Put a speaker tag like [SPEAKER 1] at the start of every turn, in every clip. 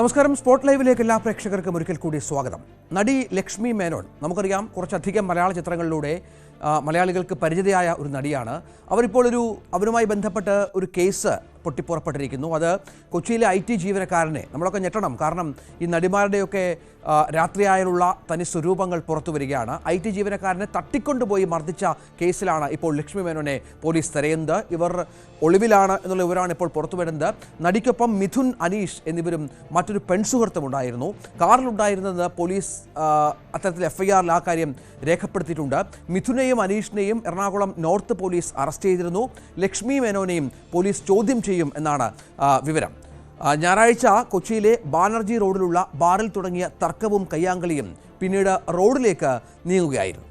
[SPEAKER 1] നമസ്കാരം. സ്പോട്ട് ലൈവിലേക്ക് എല്ലാ പ്രേക്ഷകർക്കും ഒരിക്കൽ കൂടി സ്വാഗതം. നടി ലക്ഷ്മി മേനോൻ നമുക്കറിയാം, കുറച്ചധികം മലയാള ചിത്രങ്ങളിലൂടെ മലയാളികൾക്ക് പരിചിതയായ ഒരു നടിയാണ്. അവരിപ്പോൾ അവരുമായി ബന്ധപ്പെട്ട് ഒരു കേസ് പൊട്ടിപ്പുറപ്പെട്ടിരിക്കുന്നു. അത് കൊച്ചിയിലെ IT ജീവനക്കാരനെ നമ്മളൊക്കെ ഞെട്ടണം. കാരണം ഈ നടിമാരുടെയൊക്കെ രാത്രിയായാലുള്ള തനി സ്വരൂപങ്ങൾ പുറത്തു വരികയാണ്. IT ജീവനക്കാരനെ തട്ടിക്കൊണ്ടുപോയി മർദ്ദിച്ച കേസിലാണ് ഇപ്പോൾ ലക്ഷ്മി മേനോനെ പോലീസ് തിരയുന്നത്. ഇവർ ഒളിവിലാണ് എന്നുള്ള വിവരമാണ് ഇപ്പോൾ പുറത്തു വരുന്നത്. നടിക്കൊപ്പം മിഥുൻ, അനീഷ് എന്നിവരും മറ്റൊരു പെൺസുഹൃത്തും ഉണ്ടായിരുന്നു. കാറിലുണ്ടായിരുന്നത് പോലീസ് അത്തരത്തിൽ FIRൽ ആ കാര്യം രേഖപ്പെടുത്തിയിട്ടുണ്ട്. മിഥുനെയും അനീഷിനെയും എറണാകുളം നോർത്ത് പോലീസ് അറസ്റ്റ് ചെയ്തിരുന്നു. ലക്ഷ്മി മേനോനെയും പോലീസ് ചോദ്യം ചെയ്യും എന്നാണ് വിവരം. ഞായറാഴ്ച കൊച്ചിയിലെ ബാനർജി റോഡിലുള്ള ബാറിൽ തുടങ്ങിയ തർക്കവും കയ്യാങ്കളിയും പിന്നീട് റോഡിലേക്ക് നീങ്ങുകയായിരുന്നു.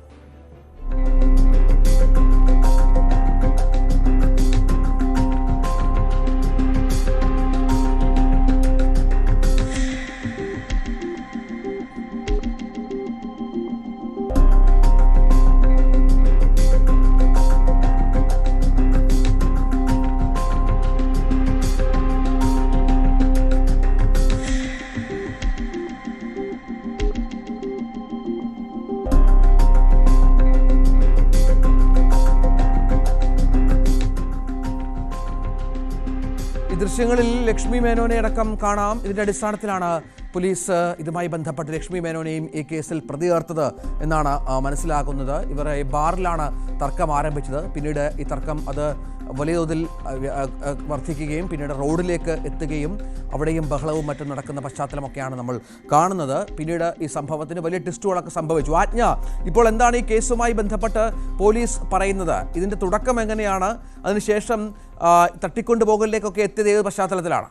[SPEAKER 1] ദൃശ്യങ്ങളിൽ ലക്ഷ്മി മേനോനെ അടക്കം കാണാം. ഇതിന്റെ അടിസ്ഥാനത്തിലാണ് പോലീസ് ഇതുമായി ബന്ധപ്പെട്ട് ലക്ഷ്മി മേനോനെയും ഈ കേസിൽ പ്രതി ചേർത്തത് എന്നാണ് മനസ്സിലാക്കുന്നത്. ഇവർ ബാറിലാണ് തർക്കം ആരംഭിച്ചത്. പിന്നീട് ഈ തർക്കം അത് വലിയ തോതിൽ വർദ്ധിക്കുകയും പിന്നീട് റോഡിലേക്ക് എത്തുകയും അവിടെയും ബഹളവും മറ്റും നടക്കുന്ന പശ്ചാത്തലമൊക്കെയാണ് നമ്മൾ കാണുന്നത്. പിന്നീട് ഈ സംഭവത്തിന് വലിയ ട്വിസ്റ്റുകളൊക്കെ സംഭവിച്ചു. ആജ്ഞ, ഇപ്പോൾ എന്താണ് ഈ കേസുമായി ബന്ധപ്പെട്ട് പോലീസ് പറയുന്നത്? ഇതിൻ്റെ തുടക്കം എങ്ങനെയാണ്? അതിനുശേഷം തട്ടിക്കൊണ്ടുപോകലിലേക്കൊക്കെ എത്തിയത് ഏത് പശ്ചാത്തലത്തിലാണ്?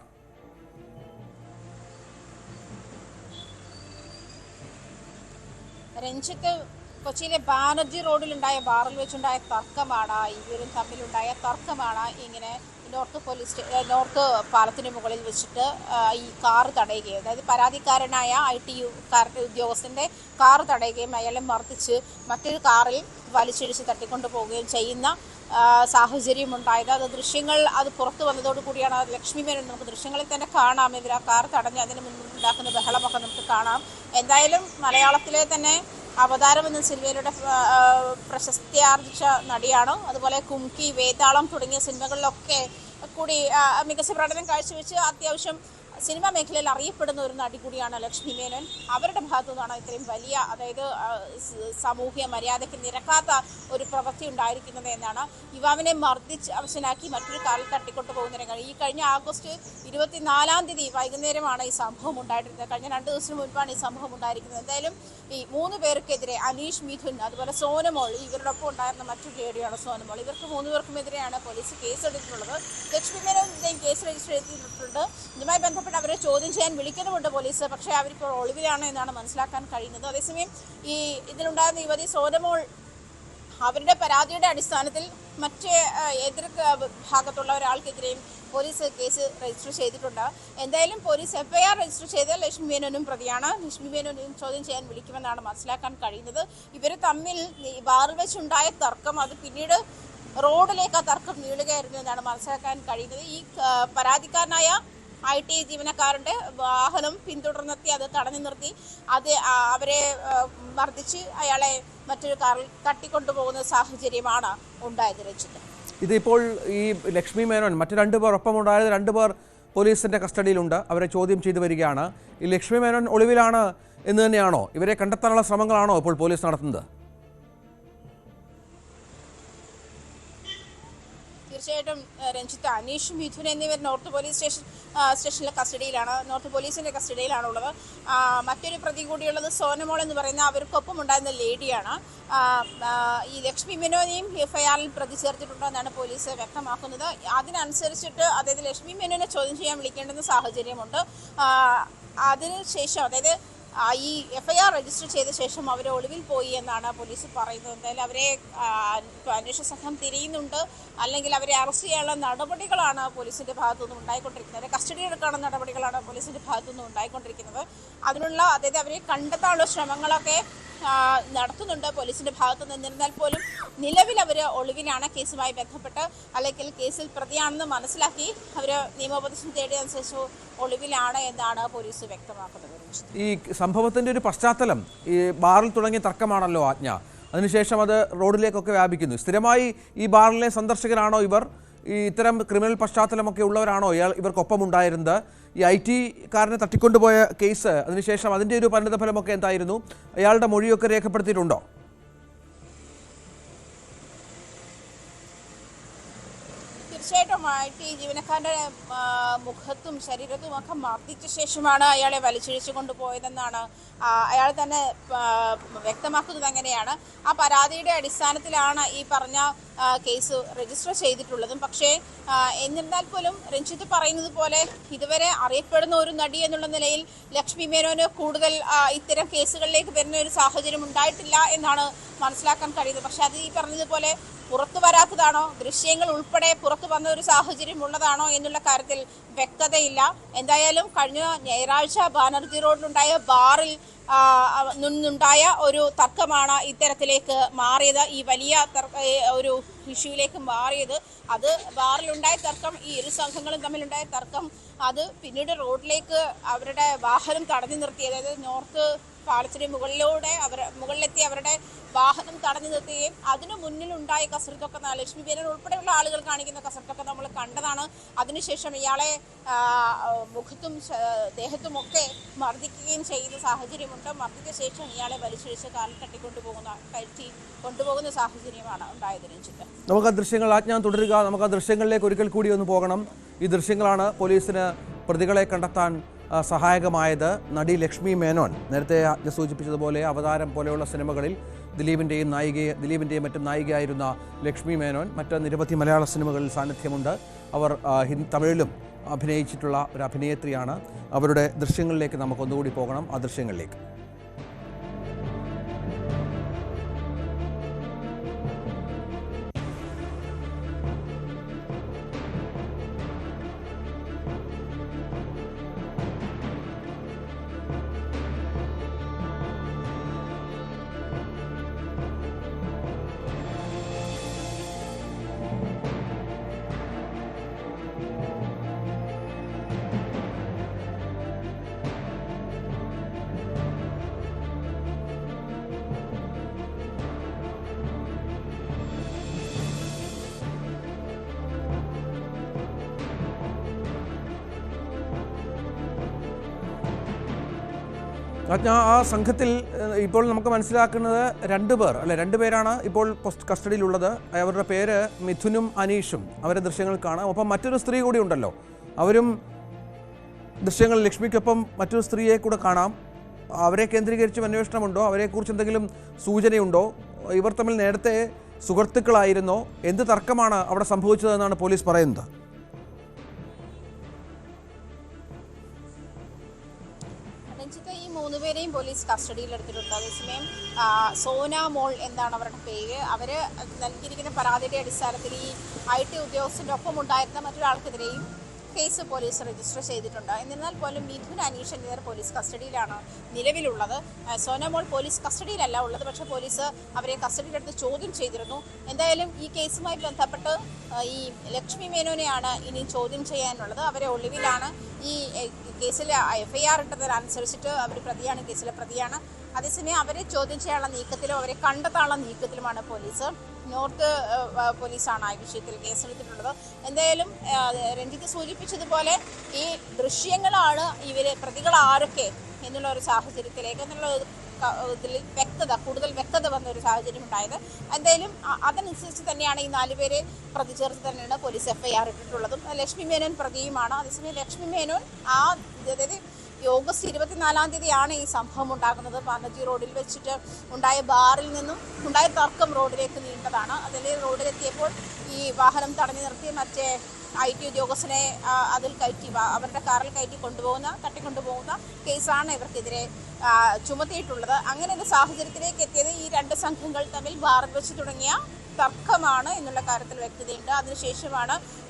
[SPEAKER 2] രഞ്ജിത്ത്, കൊച്ചിയിലെ ബാനർജി റോഡിലുണ്ടായ ബാറിൽ വെച്ചുണ്ടായ തർക്കമാണ്, ഇവരും തമ്മിലുണ്ടായ തർക്കമാണ് ഇങ്ങനെ നോർത്ത് പാലത്തിന് മുകളിൽ വെച്ചിട്ട് ഈ കാറ് തടയുകയും, അതായത് പരാതിക്കാരനായ IT ഉദ്യോഗസ്ഥൻ്റെ കാറ് തടയുകയും അയാളെ മർദ്ദിച്ച് മറ്റൊരു കാറിൽ വലിച്ചിടിച്ച് തട്ടിക്കൊണ്ടുപോവുകയും ചെയ്യുന്ന സാഹചര്യം ഉണ്ടായത്. അത് ദൃശ്യങ്ങൾ പുറത്തു വന്നതോടുകൂടിയാണ് ലക്ഷ്മി മേനോൻ നമുക്ക് ദൃശ്യങ്ങളിൽ തന്നെ കാണാം. ഇവർ ആ കാർ തടഞ്ഞ് അതിന് മുൻപുണ്ടാക്കുന്ന ബഹളമൊക്കെ നമുക്ക് കാണാം. എന്തായാലും മലയാളത്തിലെ തന്നെ അവതാരം എന്ന സിനിമയിലൂടെ പ്രശസ്തി ആർജിച്ച നടിയാണ്. അതുപോലെ കുംകി, വേതാളം തുടങ്ങിയ സിനിമകളിലൊക്കെ കൂടി മികച്ച പ്രകടനം കാഴ്ചവെച്ച് അത്യാവശ്യം സിനിമാ മേഖലയിൽ അറിയപ്പെടുന്ന ഒരു നടി കൂടിയാണ് ലക്ഷ്മി മേനോൻ. അവരുടെ ഭാഗത്തു നിന്നാണ് ഇത്രയും വലിയ, അതായത് സാമൂഹ്യ മര്യാദയ്ക്ക് നിരക്കാത്ത ഒരു പ്രവൃത്തി ഉണ്ടായിരിക്കുന്നത് എന്നാണ്. യുവാവിനെ മർദ്ദിച്ച് അവശനാക്കി മറ്റൊരു കാറിൽ തട്ടിക്കൊണ്ടു പോകുന്ന രംഗങ്ങൾ ഈ കഴിഞ്ഞ ഓഗസ്റ്റ് 24-ാം തീയതി വൈകുന്നേരമാണ് ഈ സംഭവം ഉണ്ടായിരുന്നത്. കഴിഞ്ഞ 2 ദിവസത്തിന് മുൻപാണ് ഈ സംഭവം ഉണ്ടായിരിക്കുന്നത്. എന്തായാലും ഈ 3 പേർക്കെതിരെ, അനീഷ്, മിഥുൻ, അതുപോലെ സോനമോൾ, ഇവരോടൊപ്പം ഉണ്ടായിരുന്ന മറ്റൊരു ലേഡിയാണ് സോനമോൾ, ഇവർക്ക് 3 പേർക്കുമെതിരെയാണ് പോലീസ് കേസെടുത്തിട്ടുള്ളത്. ലക്ഷ്മി മേനോൻ കേസ് രജിസ്റ്റർ ചെയ്തിട്ടുണ്ട്. ഇതുമായി ബന്ധപ്പെട്ട് അവരെ ചോദ്യം ചെയ്യാൻ വിളിക്കുന്നുമുണ്ട് പോലീസ്. പക്ഷേ അവരിപ്പോൾ ഒളിവിലാണ് എന്നാണ് മനസ്സിലാക്കാൻ കഴിയുന്നത്. അതേസമയം ഈ ഇതിലുണ്ടായിരുന്ന യുവതി സോനമോൾ അവരുടെ പരാതിയുടെ അടിസ്ഥാനത്തിൽ മറ്റേ എതിർ ഭാഗത്തുള്ള ഒരാൾക്കെതിരെയും പോലീസ് കേസ് രജിസ്റ്റർ ചെയ്തിട്ടുണ്ട്. എന്തായാലും പോലീസ് FIR രജിസ്റ്റർ ചെയ്ത് ലക്ഷ്മി മേനോനും പ്രതിയാണ്. ലക്ഷ്മി മേനോനും ചോദ്യം ചെയ്യാൻ വിളിക്കുമെന്നാണ് മനസ്സിലാക്കാൻ കഴിയുന്നത്. ഇവർ തമ്മിൽ ബാറിൽ വെച്ചുണ്ടായ തർക്കം അത് പിന്നീട് റോഡിലേക്ക് ആ തർക്കം നീളുകയായിരുന്നു എന്നാണ് മനസ്സിലാക്കാൻ കഴിയുന്നത്. ഈ പരാതിക്കാരനായ IT ജീവനക്കാരൻ്റെ വാഹനം പിന്തുടർന്നെത്തി അത് തടഞ്ഞു നിർത്തി അവരെ മർദ്ദിച്ച് അയാളെ മറ്റൊരു കാറിൽ തട്ടിക്കൊണ്ടുപോകുന്ന സാഹചര്യമാണ് ഉണ്ടായത്. രഞ്ജിത്ത്,
[SPEAKER 1] ഇതിപ്പോൾ ഈ ലക്ഷ്മി മേനോൻ മറ്റു 2 പേർ ഒപ്പമുണ്ടായത് 2 പേർ പോലീസിൻ്റെ കസ്റ്റഡിയിലുണ്ട്. അവരെ ചോദ്യം ചെയ്തു വരികയാണ്. ഈ ലക്ഷ്മി മേനോൻ ഒളിവിലാണ് എന്ന് തന്നെയാണോ? ഇവരെ കണ്ടെത്താനുള്ള ശ്രമങ്ങളാണോ ഇപ്പോൾ പോലീസ് നടത്തുന്നത്?
[SPEAKER 2] തീർച്ചയായിട്ടും രഞ്ജിത്ത്, അനീഷ്, മിഥുൻ എന്നിവർ നോർത്ത് പോലീസ് സ്റ്റേഷനിലെ കസ്റ്റഡിയിലാണ്, നോർത്ത് പോലീസിൻ്റെ കസ്റ്റഡിയിലാണുള്ളത്. മറ്റൊരു പ്രതി കൂടിയുള്ളത് സോനമോൾ എന്ന് പറയുന്ന അവർക്കൊപ്പം ഉണ്ടായിരുന്ന ലേഡിയാണ്. ഈ ലക്ഷ്മി മേനോനെയും FIRൽ പ്രതി ചേർത്തിട്ടുണ്ടെന്നാണ് പോലീസ് വ്യക്തമാക്കുന്നത്. അതിനനുസരിച്ചിട്ട് അതായത് ലക്ഷ്മി മേനോനെ ചോദ്യം ചെയ്യാൻ വിളിക്കേണ്ടുന്ന സാഹചര്യമുണ്ട്. അതിനുശേഷം അതായത് ഈ FIR രജിസ്റ്റർ ചെയ്ത ശേഷം അവർ ഒളിവിൽ പോയി എന്നാണ് പോലീസ് പറയുന്നത്. എന്തായാലും അവരെ അന്വേഷണ സംഘം തിരയുന്നുണ്ട്, അല്ലെങ്കിൽ അവരെ അറസ്റ്റ് ചെയ്യാനുള്ള നടപടികളാണ് പോലീസിൻ്റെ ഭാഗത്തുനിന്ന് ഉണ്ടായിക്കൊണ്ടിരിക്കുന്നത്. കസ്റ്റഡി എടുക്കാനുള്ള നടപടികളാണ് പോലീസിൻ്റെ ഭാഗത്തുനിന്ന് ഉണ്ടായിക്കൊണ്ടിരിക്കുന്നത്. അതിനുള്ള, അതായത് അവരെ കണ്ടെത്താനുള്ള ശ്രമങ്ങളൊക്കെ നടത്തുന്നുണ്ട് പോലീസിൻ്റെ ഭാഗത്തുനിന്ന്. എന്നിരുന്നാൽ പോലും നിലവിൽ അവർ ഒളിവിലാണ്. കേസുമായി ബന്ധപ്പെട്ട് അല്ലെങ്കിൽ കേസിൽ പ്രതിയാണെന്ന് മനസ്സിലാക്കി അവർ നിയമോപദേശം തേടിയതനുസരിച്ച് ഒളിവിലാണ് എന്നാണ് പോലീസ് വ്യക്തമാക്കുന്നത്.
[SPEAKER 1] ഈ സംഭവത്തിൻ്റെ ഒരു പശ്ചാത്തലം ഈ ബാറിൽ തുടങ്ങിയ തർക്കമാണല്ലോ ആജ്ഞ. അതിനുശേഷം അത് റോഡിലേക്കൊക്കെ വ്യാപിക്കുന്നു. സ്ഥിരമായി ഈ ബാറിലെ സന്ദർശകരാണോ ഇവർ? ഈ ഇത്തരം ക്രിമിനൽ പശ്ചാത്തലമൊക്കെ ഉള്ളവരാണോ ഇവർക്കൊപ്പം ഉണ്ടായിരുന്നത്? ഈ IT കാരനെ തട്ടിക്കൊണ്ടുപോയ കേസ് അതിനുശേഷം അതിൻ്റെ ഒരു പരിണിതഫലമൊക്കെ എന്തായിരുന്നു? അയാളുടെ മൊഴിയൊക്കെ രേഖപ്പെടുത്തിയിട്ടുണ്ടോ?
[SPEAKER 2] തീർച്ചയായിട്ടും IT ജീവനക്കാരൻ്റെ മുഖത്തും ശരീരത്തും ഒക്കെ മർദ്ദിച്ച ശേഷമാണ് അയാളെ വലിച്ചിഴിച്ചു കൊണ്ടുപോയതെന്നാണ് അയാൾ തന്നെ വ്യക്തമാക്കുന്നത്. അങ്ങനെയാണ്. ആ പരാതിയുടെ അടിസ്ഥാനത്തിലാണ് ഈ പറഞ്ഞ കേസ് രജിസ്റ്റർ ചെയ്തിട്ടുള്ളതും. പക്ഷേ എന്നിരുന്നാൽ പോലും രഞ്ജിത്ത് പറയുന്നത് പോലെ ഇതുവരെ അറിയപ്പെടുന്ന ഒരു നടി എന്നുള്ള നിലയിൽ ലക്ഷ്മി മേനോന് കൂടുതൽ ഇത്തരം കേസുകളിലേക്ക് വരുന്ന ഒരു സാഹചര്യം ഉണ്ടായിട്ടില്ല എന്നാണ് മനസ്സിലാക്കാൻ കഴിയുന്നത്. പക്ഷെ അത് ഈ പറഞ്ഞതുപോലെ പുറത്തു വരാത്തതാണോ, ദൃശ്യങ്ങൾ ഉൾപ്പെടെ പുറത്തു വന്ന ഒരു സാഹചര്യം ഉള്ളതാണോ എന്നുള്ള കാര്യത്തിൽ വ്യക്തതയില്ല. എന്തായാലും കഴിഞ്ഞ ഞായറാഴ്ച ബാനർജി റോഡിലുണ്ടായ ബാറിൽ നിന്നുണ്ടായ ഒരു തർക്കമാണ് ഇത്തരത്തിലേക്ക് മാറിയത്. ഈ വലിയ ഒരു ഇഷ്യൂവിലേക്ക് മാറിയത്. അത് ബാറിലുണ്ടായ തർക്കം, ഈ ഇരു സംഘങ്ങളും തമ്മിലുണ്ടായ തർക്കം, അത് പിന്നീട് റോഡിലേക്ക് അവരുടെ വാഹനം തടഞ്ഞു നിർത്തി. അതായത് നോർത്ത് പാലത്തിന് മുകളിലെത്തി അവരുടെ വാഹനം തടഞ്ഞു നിർത്തുകയും അതിനു മുന്നിലുണ്ടായ കസരത്തൊക്കെ ലക്ഷ്മി മേനോൻ ഉൾപ്പെടെയുള്ള ആളുകൾ കാണിക്കുന്ന കസരത്തൊക്കെ നമ്മൾ കണ്ടതാണ്. അതിനുശേഷം ഇയാളെ മുഖത്തും ദേഹത്തുമൊക്കെ മർദ്ദിക്കുകയും ചെയ്യുന്ന സാഹചര്യമുണ്ട്. മർദ്ദിച്ച ശേഷം ഇയാളെ വലിച്ചിഴിച്ച് കാലിൽ കൊണ്ടുപോകുന്ന സാഹചര്യമാണ് ഉണ്ടായത്. രഞ്ജിത്ത്,
[SPEAKER 1] നമുക്ക് ആ ദൃശ്യങ്ങൾ ആജ്ഞാൻ തുടരുക. നമുക്ക് ആ ദൃശ്യങ്ങളിലേക്ക് ഒരിക്കൽ കൂടി ഒന്ന് പോകണം. ഈ ദൃശ്യങ്ങളാണ് പോലീസിന് പ്രതികളെ കണ്ടെത്താൻ സഹായകമായത്. നടി ലക്ഷ്മി മേനോൻ നേരത്തെ ആജ്ഞ സൂചിപ്പിച്ചതുപോലെ അവതാരം പോലെയുള്ള സിനിമകളിൽ ദിലീപിൻ്റെയും മറ്റും നായികയായിരുന്ന ലക്ഷ്മി മേനോൻ മറ്റ് നിരവധി മലയാള സിനിമകളിൽ സാന്നിധ്യമുണ്ട്. അവർ തമിഴിലും അഭിനയിച്ചിട്ടുള്ള ഒരു അഭിനേത്രിയാണ്. അവരുടെ ദൃശ്യങ്ങളിലേക്ക് നമുക്കൊന്നുകൂടി പോകണം. ആ ദൃശ്യങ്ങളിലേക്ക് ആ സംഘത്തിൽ ഇപ്പോൾ നമുക്ക് മനസ്സിലാക്കുന്നത് രണ്ടുപേരാണ് ഇപ്പോൾ കസ്റ്റഡിയിലുള്ളത്. അവരുടെ പേര് മിഥുനും അനീഷും. അവരുടെ ദൃശ്യങ്ങൾ കാണാം. ഒപ്പം മറ്റൊരു സ്ത്രീ കൂടി ഉണ്ടല്ലോ, അവരും ദൃശ്യങ്ങൾ ലക്ഷ്മിക്കൊപ്പം മറ്റൊരു സ്ത്രീയെ കൂടെ കാണാം. അവരെ കേന്ദ്രീകരിച്ചും അന്വേഷണമുണ്ടോ? അവരെക്കുറിച്ച് എന്തെങ്കിലും സൂചനയുണ്ടോ? ഇവർ തമ്മിൽ നേരത്തെ സുഹൃത്തുക്കളായിരുന്നോ? എന്ത് തർക്കമാണ് അവിടെ സംഭവിച്ചതെന്നാണ് പോലീസ് പറയുന്നത്?
[SPEAKER 2] ഈ മൂന്നുപേരെയും പോലീസ് കസ്റ്റഡിയിലെടുത്തിട്ടുണ്ട്. അതേസമയം സോന മോൾ എന്നാണ് അവരുടെ പേര്. അവർ നൽകിയിരിക്കുന്ന പരാതിയുടെ അടിസ്ഥാനത്തിൽ ഈ IT ഉദ്യോഗസ്ഥൻ്റെ ഒപ്പം ഉണ്ടായിരുന്ന മറ്റൊരാൾക്കെതിരെയും കേസ് പോലീസ് രജിസ്റ്റർ ചെയ്തിട്ടുണ്ട്. എന്നിരുന്നാൽ പോലും മിഥുൻ അനീഷ് എന്നിവർ പോലീസ് കസ്റ്റഡിയിലാണ് നിലവിലുള്ളത്. സോനമോൾ പോലീസ് കസ്റ്റഡിയിലല്ല ഉള്ളത്. പക്ഷേ പോലീസ് അവരെ കസ്റ്റഡിയിലെടുത്ത് ചോദ്യം ചെയ്തിരുന്നു. എന്തായാലും ഈ കേസുമായി ബന്ധപ്പെട്ട് ഈ ലക്ഷ്മി മേനോനെയാണ് ഇനി ചോദ്യം ചെയ്യാനുള്ളത്. അവരെ ഒളിവിലാണ്. ഈ കേസിൽ FIR ഇട്ടതിനനുസരിച്ചിട്ട് അവർ പ്രതിയാണ്, കേസിലെ പ്രതിയാണ്. അതേസമയം അവരെ ചോദ്യം ചെയ്യാനുള്ള നീക്കത്തിലും അവരെ കണ്ടെത്താനുള്ള നീക്കത്തിലുമാണ് പോലീസ്. നോർത്ത് പോലീസാണ് ഈ വിഷയത്തിൽ കേസെടുത്തിട്ടുള്ളത്. എന്തായാലും രഞ്ജിത്ത് സൂചിപ്പിച്ചതുപോലെ ഈ ദൃശ്യങ്ങളാണ് പ്രതികൾ ആരൊക്കെ എന്നുള്ള ഒരു സാഹചര്യത്തിലേക്ക് കൂടുതൽ വ്യക്തത വന്ന ഒരു സാഹചര്യം ഉണ്ടായത്. എന്തായാലും അതനുസരിച്ച് തന്നെയാണ് ഈ 4 പേരെ പ്രതി ചേർത്ത് തന്നെയാണ് പോലീസ് FIR ഇട്ടിട്ടുള്ളതും. ലക്ഷ്മി മേനോൻ പ്രതിയുമാണ്. അതേസമയം ലക്ഷ്മി മേനോൻ അതായത് ഓഗസ്റ്റ് 24-ാം തീയതിയാണ് ഈ സംഭവം ഉണ്ടാകുന്നത്. ബാനർജി റോഡിൽ വെച്ചിട്ട് ഉണ്ടായ ബാറിൽ നിന്നും ഉണ്ടായ തർക്കം റോഡിലേക്ക് നീണ്ടതാണ്. അതിൽ റോഡിലെത്തിയപ്പോൾ ഈ വാഹനം തടഞ്ഞു നിർത്തി മറ്റേ IT ഉദ്യോഗസ്ഥനെ അതിൽ അവരുടെ കാറിൽ തട്ടിക്കൊണ്ടുപോകുന്ന കേസാണ് ഇവർക്കെതിരെ ചുമത്തിയിട്ടുള്ളത്. അങ്ങനെ ഒരു സാഹചര്യത്തിലേക്ക് എത്തിയത് ഈ 2 സംഘങ്ങൾ തമ്മിൽ ബാറിൽ വെച്ച് തുടങ്ങിയ തർക്കമാണ് എന്നുള്ള കാര്യത്തിൽ വ്യക്തതയുണ്ട്.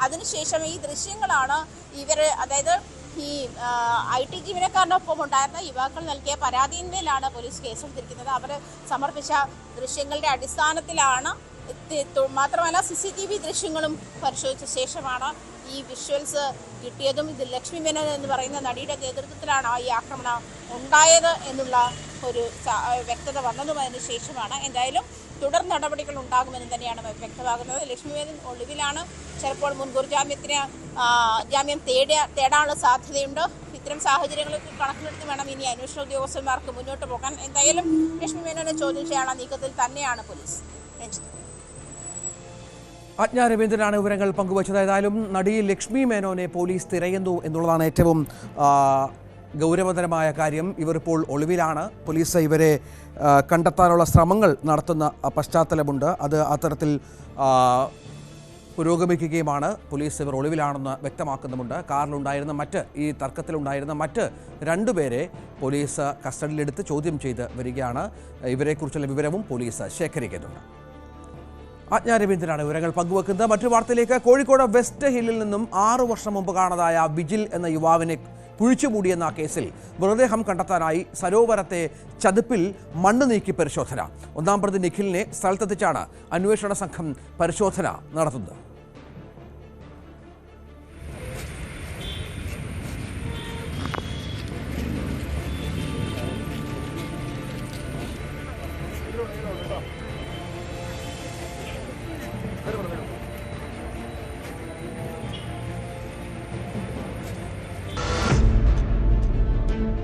[SPEAKER 2] അതിനുശേഷം ഈ ദൃശ്യങ്ങളാണ് അതായത് ഈ IT ജീവനക്കാരനൊപ്പം ഉണ്ടായിരുന്ന യുവാക്കൾ നൽകിയ പരാതിയിന്മേലാണ് പോലീസ് കേസെടുത്തിരിക്കുന്നത്. അവർ സമർപ്പിച്ച ദൃശ്യങ്ങളുടെ അടിസ്ഥാനത്തിലാണ് മാത്രമല്ല CCTV ദൃശ്യങ്ങളും പരിശോധിച്ച ശേഷമാണ് ഈ വിഷ്വൽസ് കിട്ടിയതും. ഇത് ലക്ഷ്മി മേനോൻ എന്ന് പറയുന്ന നടിയുടെ നേതൃത്വത്തിലാണ് ഈ ആക്രമണം ഉണ്ടായത് എന്നുള്ള ഒരു വ്യക്തത വന്നതും അതിന് ശേഷമാണ്. എന്തായാലും തുടർ നടപടികൾ ഉണ്ടാകുമെന്ന് തന്നെയാണ് വ്യക്തമാകുന്നത്. ലക്ഷ്മി മേനോൻ ഒളിവിലാണ്. ചിലപ്പോൾ മുൻകൂർ ജാമ്യം തേടാനുള്ള സാധ്യതയുണ്ട്. ഇത്തരം സാഹചര്യങ്ങളൊക്കെ കണക്കിലെടുത്ത് വേണം ഇനി അന്വേഷണ ഉദ്യോഗസ്ഥന്മാർക്ക് മുന്നോട്ട് പോകാൻ. എന്തായാലും ലക്ഷ്മി മേനോനെ ചോദ്യം ചെയ്യാനുള്ള നീക്കത്തിൽ തന്നെയാണ് പോലീസ്.
[SPEAKER 1] ആജ്ഞ രവീന്ദ്രനാണ് വിവരങ്ങൾ പങ്കുവച്ചത്. ഏതായാലും നടി ലക്ഷ്മി മേനോനെ പോലീസ് തിരയുന്നു എന്നുള്ളതാണ് ഏറ്റവും ഗൗരവതരമായ കാര്യം. ഇവർ ഇപ്പോൾ ഒളിവിലാണ്. പോലീസ് ഇവരെ കണ്ടെത്താനുള്ള ശ്രമങ്ങൾ നടത്തുന്ന പശ്ചാത്തലമുണ്ട്. അത് അത്തരത്തിൽ പുരോഗമിക്കുകയുമാണ്. പോലീസ് ഇവർ ഒളിവിലാണെന്ന് വ്യക്തമാക്കുന്നുമുണ്ട്. കാറിലുണ്ടായിരുന്ന ഈ തർക്കത്തിലുണ്ടായിരുന്ന മറ്റ് രണ്ടുപേരെ പോലീസ് കസ്റ്റഡിയിലെടുത്ത് ചോദ്യം ചെയ്ത് വരികയാണ്. ഇവരെക്കുറിച്ചുള്ള വിവരവും പോലീസ് ശേഖരിക്കുന്നുണ്ട്. ആജ്ഞ രവീന്ദ്രനാണ് വിവരങ്ങൾ പങ്കുവെക്കുന്നത്. മറ്റൊരു വാർത്തയിലേക്ക്. കോഴിക്കോട് വെസ്റ്റ് ഹില്ലിൽ നിന്നും 6 വർഷം മുമ്പ് കാണാതായ വിജിൽ എന്ന യുവാവിനെ കുഴിച്ചുമൂടിയെന്ന കേസിൽ മൃതദേഹം കണ്ടെത്താനായി സരോവരത്തെ ചതുപ്പിൽ മണ്ണ് നീക്കി പരിശോധന. 1-ാം പ്രതി നിഖിലിനെ സ്ഥലത്തെത്തിച്ചാണ് അന്വേഷണ സംഘം പരിശോധന നടത്തുന്നത്.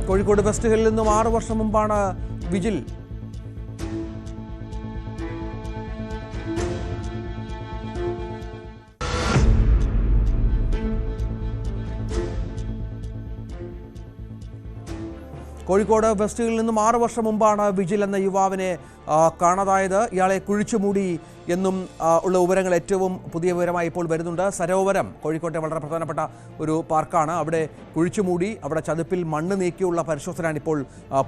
[SPEAKER 1] കോഴിക്കോട് വെസ്റ്റ് ഹില്ലിൽ നിന്നും 6 വർഷം മുമ്പാണ് വിജിൽ കോഴിക്കോട് വെസ്റ്റ് ഹില്ലിൽ നിന്നും 6 വർഷം മുമ്പാണ് വിജിൽ എന്ന യുവാവിനെ കാണാതായത്. ഇയാളെ കുഴിച്ചുമൂടി എന്നും ഉള്ള വിവരങ്ങൾ ഏറ്റവും പുതിയ വിവരമായി ഇപ്പോൾ വരുന്നുണ്ട്. സരോവരം കോഴിക്കോട്ടെ വളരെ പ്രധാനപ്പെട്ട ഒരു പാർക്കാണ്. അവിടെ കുഴിച്ചുമൂടി, അവിടെ ചതുപ്പിൽ മണ്ണ് നീക്കിയുള്ള പരിശോധനയാണ് ഇപ്പോൾ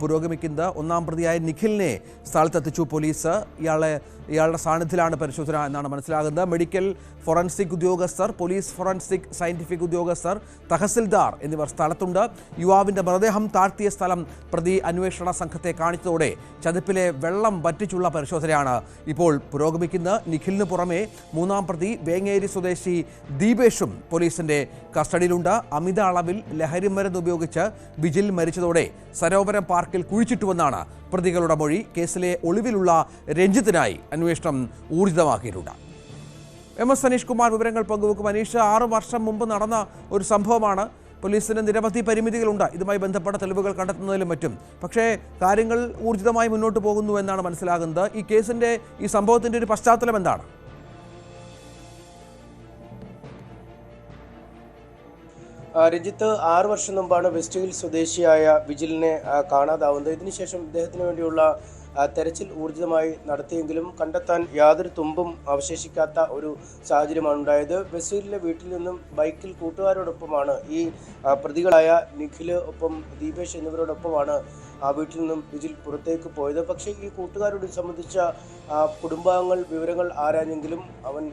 [SPEAKER 1] പുരോഗമിക്കുന്നത്. 1-ാം പ്രതിയായ നിഖിലിനെ സ്ഥലത്തെത്തിച്ചു പോലീസ്. ഇയാളുടെ സാന്നിധ്യത്തിലാണ് പരിശോധന എന്നാണ് മനസ്സിലാകുന്നത്. മെഡിക്കൽ ഫോറൻസിക് ഉദ്യോഗസ്ഥർ, പോലീസ് ഫോറൻസിക് സയന്റിഫിക് ഉദ്യോഗസ്ഥർ, തഹസിൽദാർ എന്നിവർ സ്ഥലത്തുണ്ട്. യുവാവിൻ്റെ മൃതദേഹം താഴ്ത്തിയ സ്ഥലം പ്രതി അന്വേഷണ സംഘത്തെ കാണിച്ചതോടെ ചതുപ്പിലെ വെള്ളം വറ്റിച്ചുള്ള പരിശോധനയാണ് ഇപ്പോൾ പുരോഗമിക്കുന്നത്. നിഖിലിന് പുറമെ 3-ാം പ്രതി വേങ്ങേരി സ്വദേശി ദീപേഷും പോലീസിന്റെ കസ്റ്റഡിയിലുണ്ട്. അമിത അളവിൽ ലഹരി മരുന്ന് ഉപയോഗിച്ച് വിജിൽ മരിച്ചതോടെ സരോവരം പാർക്കിൽ കുഴിച്ചിട്ടുവെന്നാണ് പ്രതികളുടെ മൊഴി. കേസിലെ ഒളിവിലുള്ള രഞ്ജിത്തിനായി അന്വേഷണം ഊർജിതമാക്കിയിട്ടുണ്ട്. MS അനീഷ് കുമാർ വിവരങ്ങൾ പങ്കുവെക്കും. അനീഷ്, 6 വർഷം മുമ്പ് നടന്ന ഒരു സംഭവമാണ്. പോലീസിന് നിരവധി പരിമിതികളുണ്ട് ഇതുമായി ബന്ധപ്പെട്ട തെളിവുകൾ കണ്ടെത്തുന്നതിലും മറ്റും. പക്ഷേ കാര്യങ്ങൾ ഊർജിതമായി മുന്നോട്ട് പോകുന്നു എന്നാണ് മനസ്സിലാകുന്നത്. ഈ കേസിൻ്റെ, ഈ സംഭവത്തിൻ്റെ ഒരു പശ്ചാത്തലം എന്താണ്?
[SPEAKER 3] രഞ്ജിത്ത്, 6 വർഷം മുമ്പാണ് വെസ്റ്റ് ഹിൽ സ്വദേശിയായ വിജിലിനെ കാണാതാവുന്നത്. ഇതിനുശേഷം ഇദ്ദേഹത്തിന് വേണ്ടിയുള്ള തെരച്ചിൽ ഊർജിതമായി നടത്തിയെങ്കിലും കണ്ടെത്താൻ യാതൊരു തുമ്പും അവശേഷിക്കാത്ത ഒരു സാഹചര്യമാണ് ഉണ്ടായത്. വെസ്റ്റ് ഹില്ലിലെ വീട്ടിൽ നിന്നും ബൈക്കിൽ കൂട്ടുകാരോടൊപ്പമാണ് ഈ പ്രതികളായ നിഖിൽ ഒപ്പം ദീപേഷ് എന്നിവരോടൊപ്പമാണ് ആ വീട്ടിൽ നിന്നും വിജിൽ പുറത്തേക്ക് പോയത്. പക്ഷേ ഈ കൂട്ടുകാരോട് സംബന്ധിച്ച കുടുംബാംഗങ്ങൾ വിവരങ്ങൾ ആരാഞ്ഞെങ്കിലും അവൻ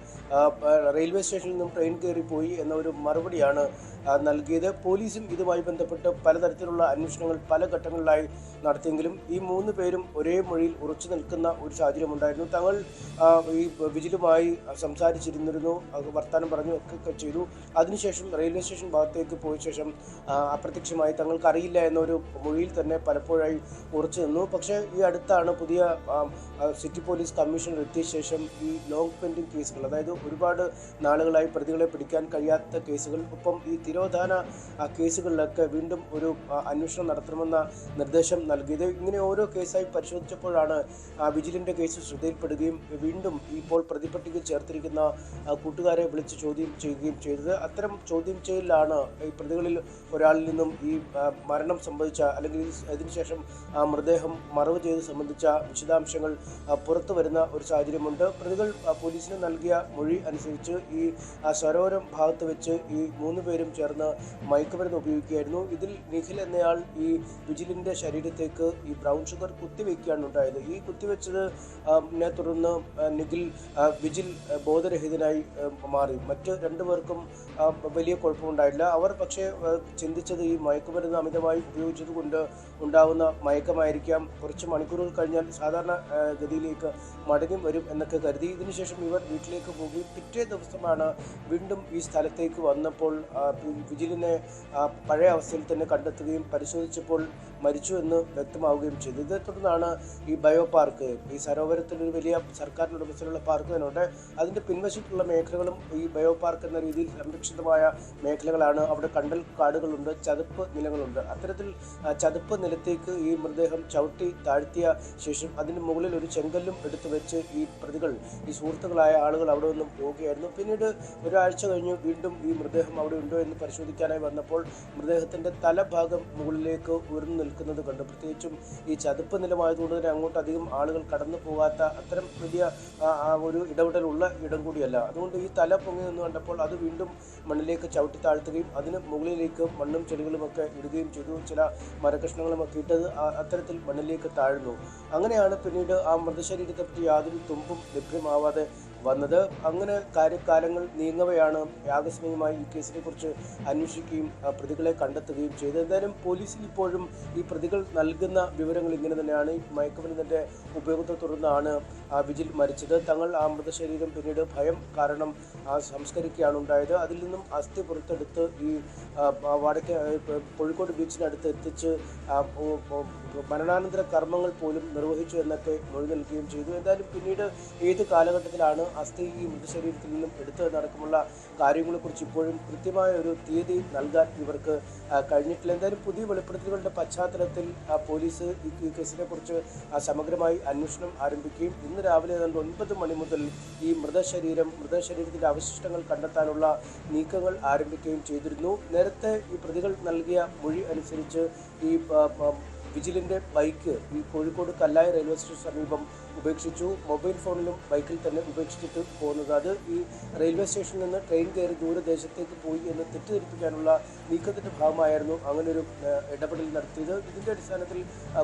[SPEAKER 3] റെയിൽവേ സ്റ്റേഷനിൽ നിന്നും ട്രെയിൻ കയറിപ്പോയി എന്ന ഒരു മറുപടിയാണ് നൽകിയത്. പോലീസും ഇതുമായി ബന്ധപ്പെട്ട് പലതരത്തിലുള്ള അന്വേഷണങ്ങൾ പല ഘട്ടങ്ങളിലായി നടത്തിയെങ്കിലും ഈ 3 പേരും ഒരേ മൊഴിയിൽ ഉറച്ചു നിൽക്കുന്ന ഒരു സാഹചര്യമുണ്ടായിരുന്നു. തങ്ങൾ ഈ വിജിലുമായി സംസാരിച്ചിരുന്നിരുന്നു, വർത്തമാനം പറഞ്ഞു ഒക്കെ ചെയ്തു. അതിനുശേഷം റെയിൽവേ സ്റ്റേഷൻ ഭാഗത്തേക്ക് പോയ ശേഷം അപ്രത്യക്ഷമായി തങ്ങൾക്ക് അറിയില്ല എന്നൊരു മൊഴിയിൽ തന്നെ പലപ്പോഴായി ഉറച്ചു നിന്നു. പക്ഷേ ഈ അടുത്താണ് പുതിയ സിറ്റി പോലീസ് കമ്മീഷണർ എത്തിയ ശേഷം ഈ ലോങ് പെൻഡിങ് കേസുകൾ, അതായത് ഒരുപാട് നാളുകളായി പ്രതികളെ പിടിക്കാൻ കഴിയാത്ത കേസുകൾ, ഒപ്പം ഈ തിരോധാന കേസുകളിലൊക്കെ വീണ്ടും ഒരു അന്വേഷണം നടത്തണമെന്ന നിർദ്ദേശം നൽകിയത്. ഇങ്ങനെ ഓരോ കേസായി പരിശോധിച്ചപ്പോഴാണ് വിജിലിൻ്റെ കേസ് ശ്രദ്ധയിൽപ്പെടുകയും വീണ്ടും ഇപ്പോൾ പ്രതിപട്ടികയിൽ ചേർത്തിരിക്കുന്ന കൂട്ടുകാരെ വിളിച്ച് ചോദ്യം ചെയ്യുകയും ചെയ്തത്. അത്തരം ചോദ്യം ചെയ്യലിലാണ് ഈ പ്രതികളിൽ ഒരാളിൽ നിന്നും ഈ മരണം സംബന്ധിച്ച അല്ലെങ്കിൽ അതിനുശേഷം മൃതദേഹം മറവ് ചെയ്ത് സംബന്ധിച്ച വിശദാംശങ്ങൾ പുറത്തു വരുന്ന ഒരു സാഹചര്യമുണ്ട്. പ്രതികൾ പോലീസിന് നൽകിയ മൊഴി അനുസരിച്ച് ഈ സരോവരം ഭാഗത്ത് വെച്ച് ഈ 3 പേരും ചേർന്ന് മയക്കുമരുന്ന് ഉപയോഗിക്കുകയായിരുന്നു. ഇതിൽ നിഖിൽ എന്നയാൾ ഈ വിജിലിൻ്റെ ശരീരത്തേക്ക് ഈ ബ്രൗൺ ഷുഗർ കുത്തിവെക്കുകയാണ് ഉണ്ടായത്. ഈ കുത്തിവെച്ചതിനെ തുടർന്ന് വിജിൽ ബോധരഹിതനായി മാറി. മറ്റ് 2 പേർക്കും വലിയ കുഴപ്പമുണ്ടായില്ല. അവർ പക്ഷേ ചിന്തിച്ചത് ഈ മയക്കുമരുന്ന് അമിതമായി ഉപയോഗിച്ചത് കൊണ്ട് ഉണ്ടാകുന്ന ഉണ്ടാവുന്ന മയക്കമായിരിക്കാം, കുറച്ച് മണിക്കൂറുകൾ കഴിഞ്ഞാൽ സാധാരണ ഗതിയിലേക്ക് മടങ്ങി വരും എന്നൊക്കെ കരുതി ഇതിനുശേഷം ഇവർ വീട്ടിലേക്ക് പോവുകയും പിറ്റേ ദിവസമാണ് വീണ്ടും ഈ സ്ഥലത്തേക്ക് വന്നപ്പോൾ വിജിലിനെ പഴയ അവസ്ഥയിൽ തന്നെ കണ്ടെത്തുകയും പരിശോധിച്ചപ്പോൾ മരിച്ചു എന്ന് വ്യക്തമാവുകയും ചെയ്തു. ഇതേ തുടർന്നാണ് ഈ ബയോ പാർക്ക്, ഈ സരോവരത്തിൽ ഒരു വലിയ സർക്കാരിൻ്റെ ഉടമസ്ഥയിലുള്ള പാർക്ക് തന്നെയുണ്ട്. അതിൻ്റെ പിൻവശത്തുള്ള മേഖലകളും ഈ ബയോ പാർക്ക് എന്ന രീതിയിൽ സംരക്ഷിതമായ മേഖലകളാണ്. അവിടെ കണ്ടൽ കാടുകളുണ്ട്, ചതുപ്പ് നിലങ്ങളുണ്ട്. അത്തരത്തിൽ ചതുപ്പ് നിലത്തേക്ക് ഈ മൃതദേഹം ചവിട്ടി താഴ്ത്തിയ ശേഷം അതിന് മുകളിൽ ഒരു ചെങ്കല്ലും എടുത്തു വെച്ച് ഈ പ്രതികൾ, ഈ സുഹൃത്തുക്കളായ ആളുകൾ അവിടെ നിന്നും പോവുകയായിരുന്നു. പിന്നീട് ഒരാഴ്ച കഴിഞ്ഞ് വീണ്ടും ഈ മൃതദേഹം അവിടെ ഉണ്ടോ എന്ന് പരിശോധിക്കാനായി വന്നപ്പോൾ മൃതദേഹത്തിൻ്റെ തലഭാഗം മുകളിലേക്ക് ഉയർന്നു നിൽക്കുന്നത് കണ്ടു. പ്രത്യേകിച്ചും ഈ ചതുപ്പ് നിലമായതുകൊണ്ട് തന്നെ അങ്ങോട്ട് അധികം ആളുകൾ കടന്നു പോകാത്ത അത്തരം വലിയ ഒരു ഇടപെടലുള്ള ഇടം കൂടിയല്ല. അതുകൊണ്ട് ഈ തല പൊങ്ങി നിന്ന് കണ്ടപ്പോൾ അത് വീണ്ടും മണ്ണിലേക്ക് ചവിട്ടി താഴ്ത്തുകയും അതിന് മുകളിലേക്ക് മണ്ണും ചെടികളുമൊക്കെ ഇടുകയും ചെയ്തു. ചില മരകഷ്ണങ്ങളുമൊക്കെ ഇട്ടത് അത്തരത്തിൽ മണ്ണിലേക്ക് താഴ്ന്നു. അങ്ങനെയാണ് പിന്നീട് ആ മൃതശരീരത്തെ പറ്റി യാതൊരു തുമ്പും ലഭ്യമാവാതെ വന്നത്. അങ്ങനെ കാര്യകാലങ്ങൾ നീങ്ങവെയാണ് ആകസ്മികമായി ഈ കേസിനെ കുറിച്ച് അന്വേഷിക്കുകയും പ്രതികളെ കണ്ടെത്തുകയും ചെയ്തത്. എന്തായാലും പോലീസിൽ ഇപ്പോഴും ഈ പ്രതികൾ നൽകുന്ന വിവരങ്ങൾ ഇങ്ങനെ തന്നെയാണ്. ഈ മയക്കുമരുന്നിൻ്റെ ഉപയോഗത്തെ തുടർന്നാണ് വിജിൽ മരിച്ചത്. തങ്ങൾ ആ മൃതശരീരം പിന്നീട് ഭയം കാരണം സംസ്കരിക്കുകയാണ് ഉണ്ടായത്. അതിൽ നിന്നും അസ്ഥി പുറത്തെടുത്ത് ഈ കോഴിക്കോട് ബീച്ചിനടുത്ത് എത്തിച്ച് മരണാനന്തര കർമ്മങ്ങൾ പോലും നിർവഹിച്ചു എന്നൊക്കെ മൊഴി നൽകുകയും ചെയ്തു. എന്തായാലും പിന്നീട് ഏത് കാലഘട്ടത്തിലാണ് അസ്ഥി ഈ മൃതശരീരത്തിൽ നിന്നും എടുത്തതടക്കമുള്ള കാര്യങ്ങളെക്കുറിച്ച് ഇപ്പോഴും കൃത്യമായ ഒരു തീയതി നൽകാൻ ഇവർക്ക് കഴിഞ്ഞിട്ടില്ല. എന്തായാലും പുതിയ വെളിപ്പെടുത്തലുകളുടെ പശ്ചാത്തലത്തിൽ പോലീസ് ഈ കേസിനെ കുറിച്ച് സമഗ്രമായി അന്വേഷണം ആരംഭിക്കുകയും ഇന്ന് രാവിലെ 9 മണി മുതൽ ഈ മൃതശരീരത്തിൻ്റെ അവശിഷ്ടങ്ങൾ കണ്ടെത്താനുള്ള നീക്കങ്ങൾ ആരംഭിക്കുകയും ചെയ്തിരുന്നു. നേരത്തെ ഈ പ്രതികൾ നൽകിയ മൊഴി അനുസരിച്ച് ഈ വിജിലിൻ്റെ ബൈക്ക് ഈ കോഴിക്കോട് കല്ലായി റെയിൽവേ സ്റ്റേഷൻ സമീപം ഉപേക്ഷിച്ചു. മൊബൈൽ ഫോണിലും ബൈക്കിൽ തന്നെ ഉപേക്ഷിച്ചിട്ട് പോകുന്നത്. അത് ഈ റെയിൽവേ സ്റ്റേഷനിൽ നിന്ന് ട്രെയിൻ കയറി ദൂരദേശത്തേക്ക് പോയി എന്ന് തെറ്റിദ്ധരിപ്പിക്കാനുള്ള നീക്കത്തിൻ്റെ ഭാഗമായിരുന്നു അങ്ങനൊരു ഇടപെടൽ നടത്തിയത്. ഇതിൻ്റെ അടിസ്ഥാനത്തിൽ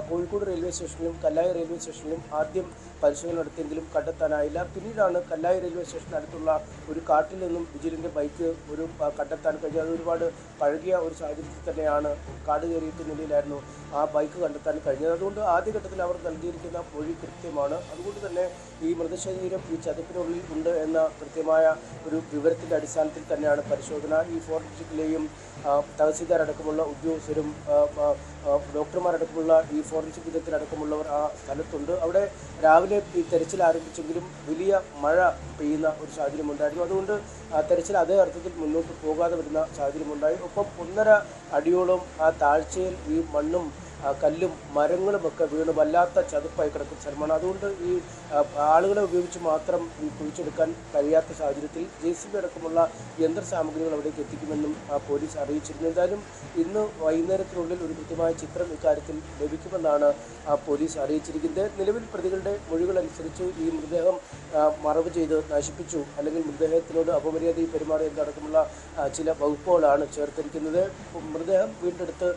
[SPEAKER 3] കോഴിക്കോട് റെയിൽവേ സ്റ്റേഷനിലും കല്ലായി റെയിൽവേ സ്റ്റേഷനിലും ആദ്യം പരിശോധന നടത്തിയെങ്കിലും കണ്ടെത്താനായില്ല. പിന്നീടാണ് കല്ലായി റെയിൽവേ സ്റ്റേഷനടുത്തുള്ള ഒരു കാട്ടിൽ നിന്നും വിജിലിൻ്റെ ബൈക്ക് കണ്ടെത്താൻ കഴിഞ്ഞത്. അത് ഒരുപാട് പഴകിയ ഒരു സാഹചര്യത്തിൽ തന്നെയാണ്, കാട് കയറിയിട്ട് നിലയിലായിരുന്നു ആ ബൈക്ക് കണ്ടെത്താൻ കഴിഞ്ഞത്. അതുകൊണ്ട് ആദ്യഘട്ടത്തിൽ അവർ നൽകിയിരിക്കുന്ന മൊഴി കൃത്യമാണ്. അതുകൊണ്ട് തന്നെ ഈ മൃതശരീരം ഈ ചതുപ്പിനുള്ളിൽ ഉണ്ട് എന്ന കൃത്യമായ ഒരു വിവരത്തിൻ്റെ അടിസ്ഥാനത്തിൽ തന്നെയാണ് പരിശോധന. ഈ ഫോറൻസിക്കിലെയും തഹസീൽദാരടക്കമുള്ള ഉദ്യോഗസ്ഥരും ഡോക്ടർമാരടക്കമുള്ള ഈ ഫോറൻസിക് വിദഗ്ധരടക്കമുള്ളവർ ആ സ്ഥലത്തുണ്ട്. അവിടെ രാവിലെ ഈ തെരച്ചിൽ ആരംഭിച്ചെങ്കിലും വലിയ മഴ പെയ്യുന്ന ഒരു സാഹചര്യമുണ്ടായിരുന്നു. അതുകൊണ്ട് തെരച്ചിൽ അതേ അർത്ഥത്തിൽ മുന്നോട്ട് പോകാതെ വരുന്ന സാഹചര്യമുണ്ടായി. ഒപ്പം 1.5 അടിയോളം ആ താഴ്ചയിൽ ഈ മണ്ണും കല്ലും മരങ്ങളുമൊക്കെ വീണ് വല്ലാത്ത ചതുപ്പായി കിടക്കുന്ന സ്ഥലമാണ്. അതുകൊണ്ട് ഈ ആളുകളെ ഉപയോഗിച്ച് മാത്രം ഈ കുഴിച്ചെടുക്കാൻ കഴിയാത്ത സാഹചര്യത്തിൽ JCB അടക്കമുള്ള യന്ത്ര സാമഗ്രികൾ അവിടേക്ക് എത്തിക്കുമെന്നും പോലീസ് അറിയിച്ചിരുന്നു. എന്തായാലും ഇന്ന് വൈകുന്നേരത്തിനുള്ളിൽ ഒരു കൃത്യമായ ചിത്രം ഇക്കാര്യത്തിൽ ലഭിക്കുമെന്നാണ് പോലീസ് അറിയിച്ചിരിക്കുന്നത്. നിലവിൽ പ്രതികളുടെ മൊഴികൾ അനുസരിച്ച് ഈ മൃതദേഹം മറവ് ചെയ്ത് നശിപ്പിച്ചു, അല്ലെങ്കിൽ മൃതദേഹത്തിനോട് അപമര്യാദയിൽ പെരുമാറിയതടക്കമുള്ള ചില വകുപ്പുകളാണ് ചേർത്തിരിക്കുന്നത്. മൃതദേഹം വീണ്ടെടുത്ത്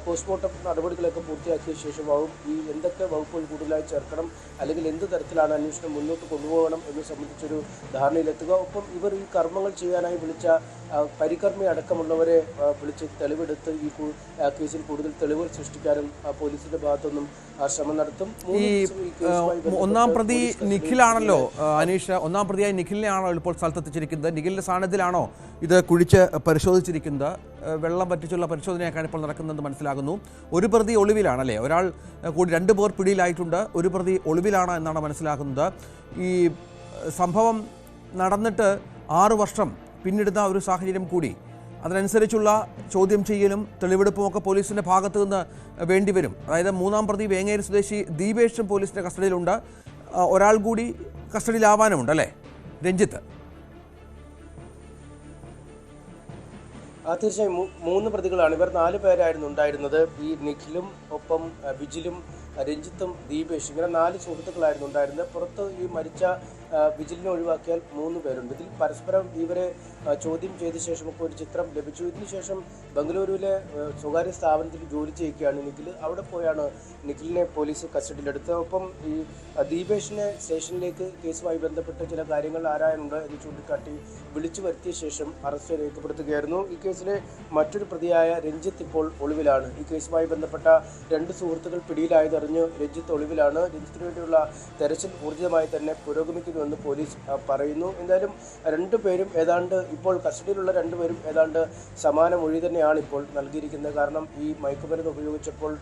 [SPEAKER 3] പോസ്റ്റ്മോർട്ടം നടപടികളൊക്കെ പൂർത്തിയാക്കിയ ശേഷമാവും ഈ എന്തൊക്കെ വകുപ്പുകൾ കൂടുതലായി ചേർക്കണം, അല്ലെങ്കിൽ എന്ത് തരത്തിലാണ് അന്വേഷണം മുന്നോട്ട് കൊണ്ടുപോകണം എന്ന് സംബന്ധിച്ചൊരു ധാരണയിലെത്തുക. ഒപ്പം ഇവർ ഈ കർമ്മങ്ങൾ ചെയ്യാനായി വിളിച്ച പരികർമ്മി അടക്കമുള്ളവരെ വിളിച്ച് തെളിവെടുത്ത് ഈ കേസിൽ കൂടുതൽ തെളിവുകൾ സൃഷ്ടിക്കാനും പോലീസിന്റെ ഭാഗത്തുനിന്നും ശ്രമം നടത്തും.
[SPEAKER 1] ഒന്നാം പ്രതി നിഖിലാണല്ലോ അനീഷ്, ഒന്നാം പ്രതിയായി നിഖിലിനെയാണോ ഇപ്പോൾ സ്ഥലത്തെത്തിച്ചിരിക്കുന്നത്? നിഖിലിന്റെ സാന്നിധ്യത്തിലാണോ ഇത് കുഴിച്ച് പരിശോധിച്ചിരിക്കുന്നത്? വെള്ളം പറ്റിച്ചുള്ള പരിശോധനയൊക്കെയാണ് ഇപ്പോൾ നടക്കുന്നതെന്ന് മനസ്സിലാകുന്നു. ഒരു പ്രതി ഒളിവിലാണല്ലേ? ഒരാൾ കൂടി 2 പേർ പിടിയിലായിട്ടുണ്ട്. ഒരു പ്രതി ഒളിവിലാണ് എന്നാണ് മനസ്സിലാക്കുന്നത്. ഈ സംഭവം നടന്നിട്ട് 6 വർഷം പിന്നിടുന്ന ഒരു സാഹചര്യം കൂടി, അതിനനുസരിച്ചുള്ള ചോദ്യം ചെയ്യലും തെളിവെടുപ്പുമൊക്കെ പോലീസിൻ്റെ ഭാഗത്തു നിന്ന് വേണ്ടിവരും. അതായത് 3-ാം പ്രതി വേങ്ങേരി സ്വദേശി ദീപേഷും പോലീസിൻ്റെ കസ്റ്റഡിയിലുണ്ട്. ഒരാൾ കൂടി കസ്റ്റഡിയിലാവാനുമുണ്ട് അല്ലേ രഞ്ജിത്ത്?
[SPEAKER 3] തീർച്ചയായും 3 പ്രതികളാണ് ഇവർ. 4 പേരായിരുന്നു ഉണ്ടായിരുന്നത്. ഈ നിഖിലും ഒപ്പം വിജിലും രഞ്ജിത്തും ദീപേഷ്, ഇങ്ങനെ 4 സുഹൃത്തുക്കളായിരുന്നു ഉണ്ടായിരുന്നത്. പുറത്ത് ഈ മരിച്ച വിജിലിനെ ഒഴിവാക്കിയാൽ 3 പേരുണ്ട്. ഇതിൽ പരസ്പരം ഇവരെ ചോദ്യം ചെയ്ത ശേഷമൊക്കെ ഒരു ചിത്രം ലഭിച്ചു. ഇതിനുശേഷം ബംഗളൂരുവിലെ സ്വകാര്യ സ്ഥാപനത്തിൽ ജോലി ചെയ്യുകയാണ് നിഖിൽ. അവിടെ പോയാണ് നിഖിലിനെ പോലീസ് കസ്റ്റഡിയിലെടുത്തത്. ഒപ്പം ഈ ദീപേഷിനെ സ്റ്റേഷനിലേക്ക് കേസുമായി ബന്ധപ്പെട്ട് ചില കാര്യങ്ങൾ ആരായാനുണ്ട് എന്ന് ചൂണ്ടിക്കാട്ടി വിളിച്ചു വരുത്തിയ ശേഷം അറസ്റ്റ് രേഖപ്പെടുത്തുകയായിരുന്നു. ഈ കേസിലെ മറ്റൊരു പ്രതിയായ രഞ്ജിത്ത് ഇപ്പോൾ ഒളിവിലാണ്. ഈ കേസുമായി ബന്ധപ്പെട്ട 2 സുഹൃത്തുക്കൾ പിടിയിലായതറിഞ്ഞ് രഞ്ജിത്ത് ഒളിവിലാണ്. രഞ്ജിത്തിന് വേണ്ടിയുള്ള തെരച്ചിൽ ഊർജിതമായി തന്നെ പുരോഗമിക്കുന്നുവെന്ന് പോലീസ് പറയുന്നു. എന്തായാലും 2 പേരും ഏതാണ്ട് ഇപ്പോൾ കസ്റ്റഡിയിലുള്ള 2 പേരും ഏതാണ്ട് സമാന മൊഴി തന്നെയാണ് ഇപ്പോൾ നൽകിയിരിക്കുന്നത്. കാരണം ഈ മയക്കുമരുന്ന് ഉപയോഗിച്ചപ്പോൾ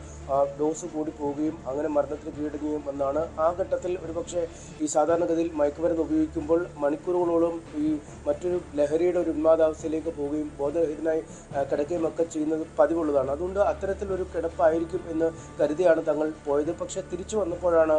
[SPEAKER 3] ഡോസ് കൂടി പോവുകയും അങ്ങനെ മരണത്തിന് കീഴടങ്ങുകയും എന്നാണ്. ആ ഘട്ടത്തിൽ ഒരുപക്ഷെ ഈ സാധാരണഗതിയിൽ മയക്കുമരുന്ന് ഉപയോഗിക്കുമ്പോൾ മണിക്കൂറുകളോളം ഈ മറ്റൊരു ലഹരിയുടെ ഒരു ഉന്മാദാവസ്ഥയിലേക്ക് പോവുകയും ബോധരഹിതനായി കിടക്കുകയും ഒക്കെ ചെയ്യുന്നത് പതിവുള്ളതാണ്. അതുകൊണ്ട് അത്തരത്തിലൊരു കിടപ്പായിരിക്കും എന്ന് കരുതിയാണ് തങ്ങൾ പോയത്. പക്ഷേ തിരിച്ചു വന്നപ്പോഴാണ്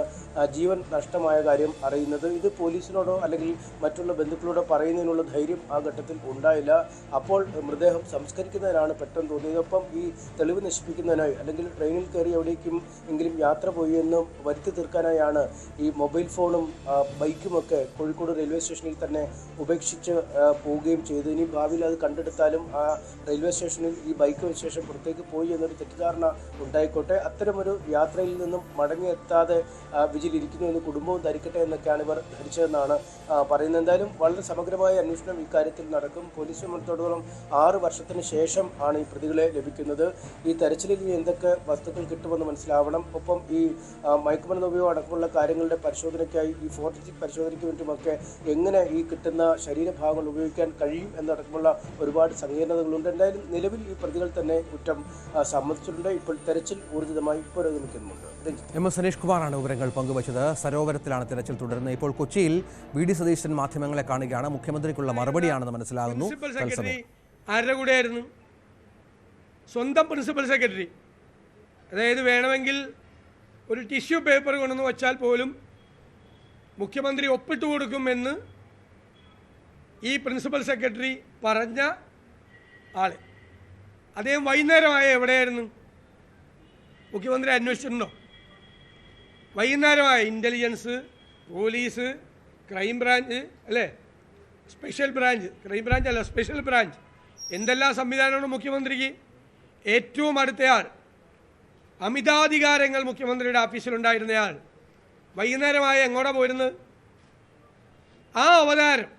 [SPEAKER 3] ജീവൻ നഷ്ടമായ കാര്യം അറിയുന്നത്. ഇത് പോലീസിനോടോ അല്ലെങ്കിൽ മറ്റുള്ള ബന്ധുക്കളോടോ പറയുന്നതിനുള്ള ധൈര്യം ആ ഘട്ടത്തിൽ ഉണ്ടായില്ല. അപ്പോൾ മൃതദേഹം സംസ്കരിക്കുന്നതിനാണ് പെട്ടെന്ന് തോന്നിയത്. ഒപ്പം ഈ തെളിവ് നശിപ്പിക്കുന്നതിനായി അല്ലെങ്കിൽ ട്രെയിനിൽ കയറി എവിടേക്കും എങ്കിലും യാത്ര പോയി എന്ന് വരുത്തി തീർക്കാനായാണ് ഈ മൊബൈൽ ഫോണും ബൈക്കുമൊക്കെ കോഴിക്കോട് റെയിൽവേ സ്റ്റേഷനിൽ തന്നെ ഉപേക്ഷിച്ച് പോവുകയും ചെയ്തു. ഇനി ഭാവിയിൽ അത് കണ്ടെടുത്താലും ആ റെയിൽവേ സ്റ്റേഷനിൽ ഈ ബൈക്ക് വെച്ച ശേഷം പുറത്തേക്ക് പോയി എന്നൊരു തെറ്റിദ്ധാരണ ഉണ്ടായിക്കോട്ടെ. അത്തരമൊരു യാത്രയിൽ നിന്നും മടങ്ങിയെത്താതെ വിജിലിരിക്കുന്നു എന്ന് കുടുംബവും ധരിക്കട്ടെ എന്നൊക്കെയാണ് ഇവർ ധരിച്ചതെന്നാണ് പറയുന്നത്. എന്തായാലും വളരെ സമഗ്രമായ അന്വേഷണം ഇക്കാര്യത്തിൽ നടക്കും. പോലീസ് സംബന്ധിച്ചിടത്തോളം 6 വർഷത്തിന് ശേഷം ആണ് ഈ പ്രതികളെ ലഭിക്കുന്നത്. ഈ തെരച്ചിലിൽ ഇനി എന്തൊക്കെ വസ്തുക്കൾ കിട്ടുമെന്ന് മനസ്സിലാവണം. ഒപ്പം ഈ മയക്കുമരുന്ന് ഉപയോഗം അടക്കമുള്ള കാര്യങ്ങളുടെ പരിശോധനയ്ക്കായി ഈ ഫോറൻസിക് പരിശോധനയ്ക്ക് വേണ്ടിയുമൊക്കെ എങ്ങനെ ഈ കിട്ടുന്ന ശരീരഭാഗങ്ങൾ ഉപയോഗിക്കാൻ കഴിയും എന്നടക്കമുള്ള ഒരുപാട് സങ്കീർണതകളുണ്ട്. എന്തായാലും നിലവിൽ ഈ പ്രതികൾ തന്നെ കുറ്റം സമ്മതിച്ചിട്ടുണ്ട്. ഇപ്പോൾ തെരച്ചിൽ ഊർജിതമായി പുരോഗമിക്കുന്നുണ്ട്.
[SPEAKER 1] MS സനീഷ് കുമാറാണ് വിവരങ്ങൾ പങ്കുവച്ചത്. സരോവരത്തിലാണ് തെരച്ചിൽ തുടരുന്നത്. ഇപ്പോൾ കൊച്ചിയിൽ VD സതീശൻ മാധ്യമങ്ങളെ കാണുകയാണ്. മുഖ്യമന്ത്രിക്കുള്ള മറുപടിയാണെന്ന് മനസ്സിലാകുന്നു.
[SPEAKER 4] ആരുടെ കൂടെയായിരുന്നു? സ്വന്തം പ്രിൻസിപ്പൽ സെക്രട്ടറി. അതായത് വേണമെങ്കിൽ ഒരു ടിഷ്യൂ പേപ്പർ കൊണ്ടുവന്ന് വച്ചാൽ പോലും മുഖ്യമന്ത്രി ഒപ്പിട്ട് കൊടുക്കുമെന്ന് ഈ പ്രിൻസിപ്പൽ സെക്രട്ടറി പറഞ്ഞ ആൾ. അദ്ദേഹം വൈകുന്നേരമായ എവിടെയായിരുന്നു? മുഖ്യമന്ത്രി അന്വേഷിച്ചിട്ടുണ്ടോ? വൈകുന്നേരമായ ഇൻ്റലിജൻസ്, പോലീസ്, ക്രൈംബ്രാഞ്ച് അല്ലേ, സ്പെഷ്യൽ ബ്രാഞ്ച്, ക്രൈംബ്രാഞ്ച് അല്ല സ്പെഷ്യൽ ബ്രാഞ്ച്, എന്തെല്ലാം സംവിധാനമാണ് മുഖ്യമന്ത്രിക്ക്? ഏറ്റവും അടുത്തയാൾ, അമിതാധികാരങ്ങൾ മുഖ്യമന്ത്രിയുടെ ഓഫീസിലുണ്ടായിരുന്നയാൾ വൈകുന്നേരമായ എങ്ങോട്ടാണ് പോയിരുന്നത്? ആ അവതാരം